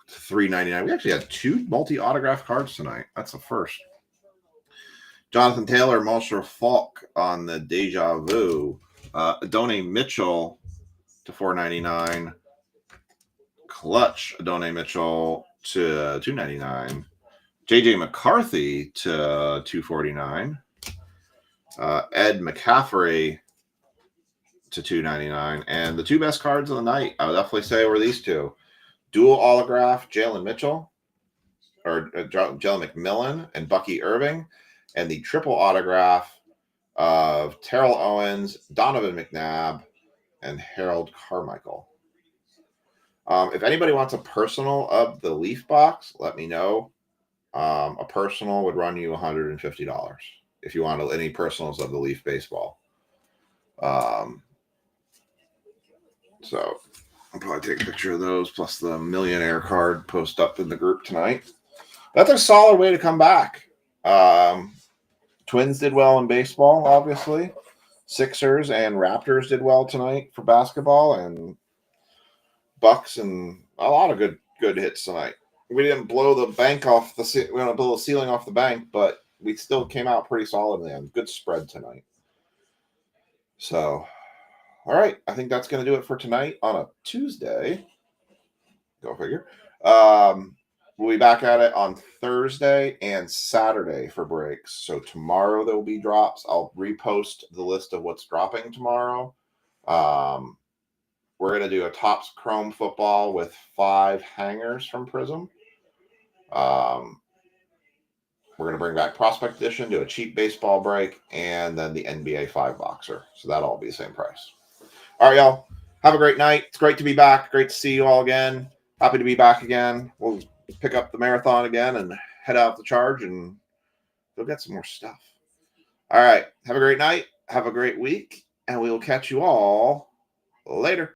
to 399. We actually had 2 multi-autograph cards tonight. That's the first. Jonathan Taylor, Marshall Falk on the Deja Vu. Adonai Mitchell to $4.99. Clutch Adonai Mitchell to $2.99. JJ McCarthy to $2.49. Ed McCaffrey to $2.99. And the two best cards of the night, I would definitely say, were these two. Dual autograph Jalen Mitchell, or Jalen McMillan and Bucky Irving, and the triple autograph of Terrell Owens, Donovan McNabb, and Harold Carmichael. If anybody wants a personal of the Leaf box, let me know. A personal would run you $150 if you want any personals of the Leaf baseball. So I'll probably take a picture of those plus the millionaire card post up in the group tonight. That's a solid way to come back. Twins did well in baseball, obviously. Sixers and Raptors did well tonight for basketball, and Bucks and a lot of good hits tonight. We didn't blow the bank off we didn't blow the ceiling off the bank, but we still came out pretty solidly and good spread tonight. So, all right, I think that's going to do it for tonight on a Tuesday. Go figure. We'll be back at it on Thursday and Saturday for breaks. So tomorrow there will be drops. I'll repost the list of what's dropping tomorrow. We're going to do a Topps Chrome football with 5 hangers from Prism. We're going to bring back Prospect Edition, do a cheap baseball break, and then the NBA 5-boxer. So that'll all be the same price. All right, y'all. Have a great night. It's great to be back. Great to see you all again. Happy to be back again. We'll pick up the marathon again and head out the charge and go get some more stuff. All right. Have a great night. Have a great week. And we will catch you all later.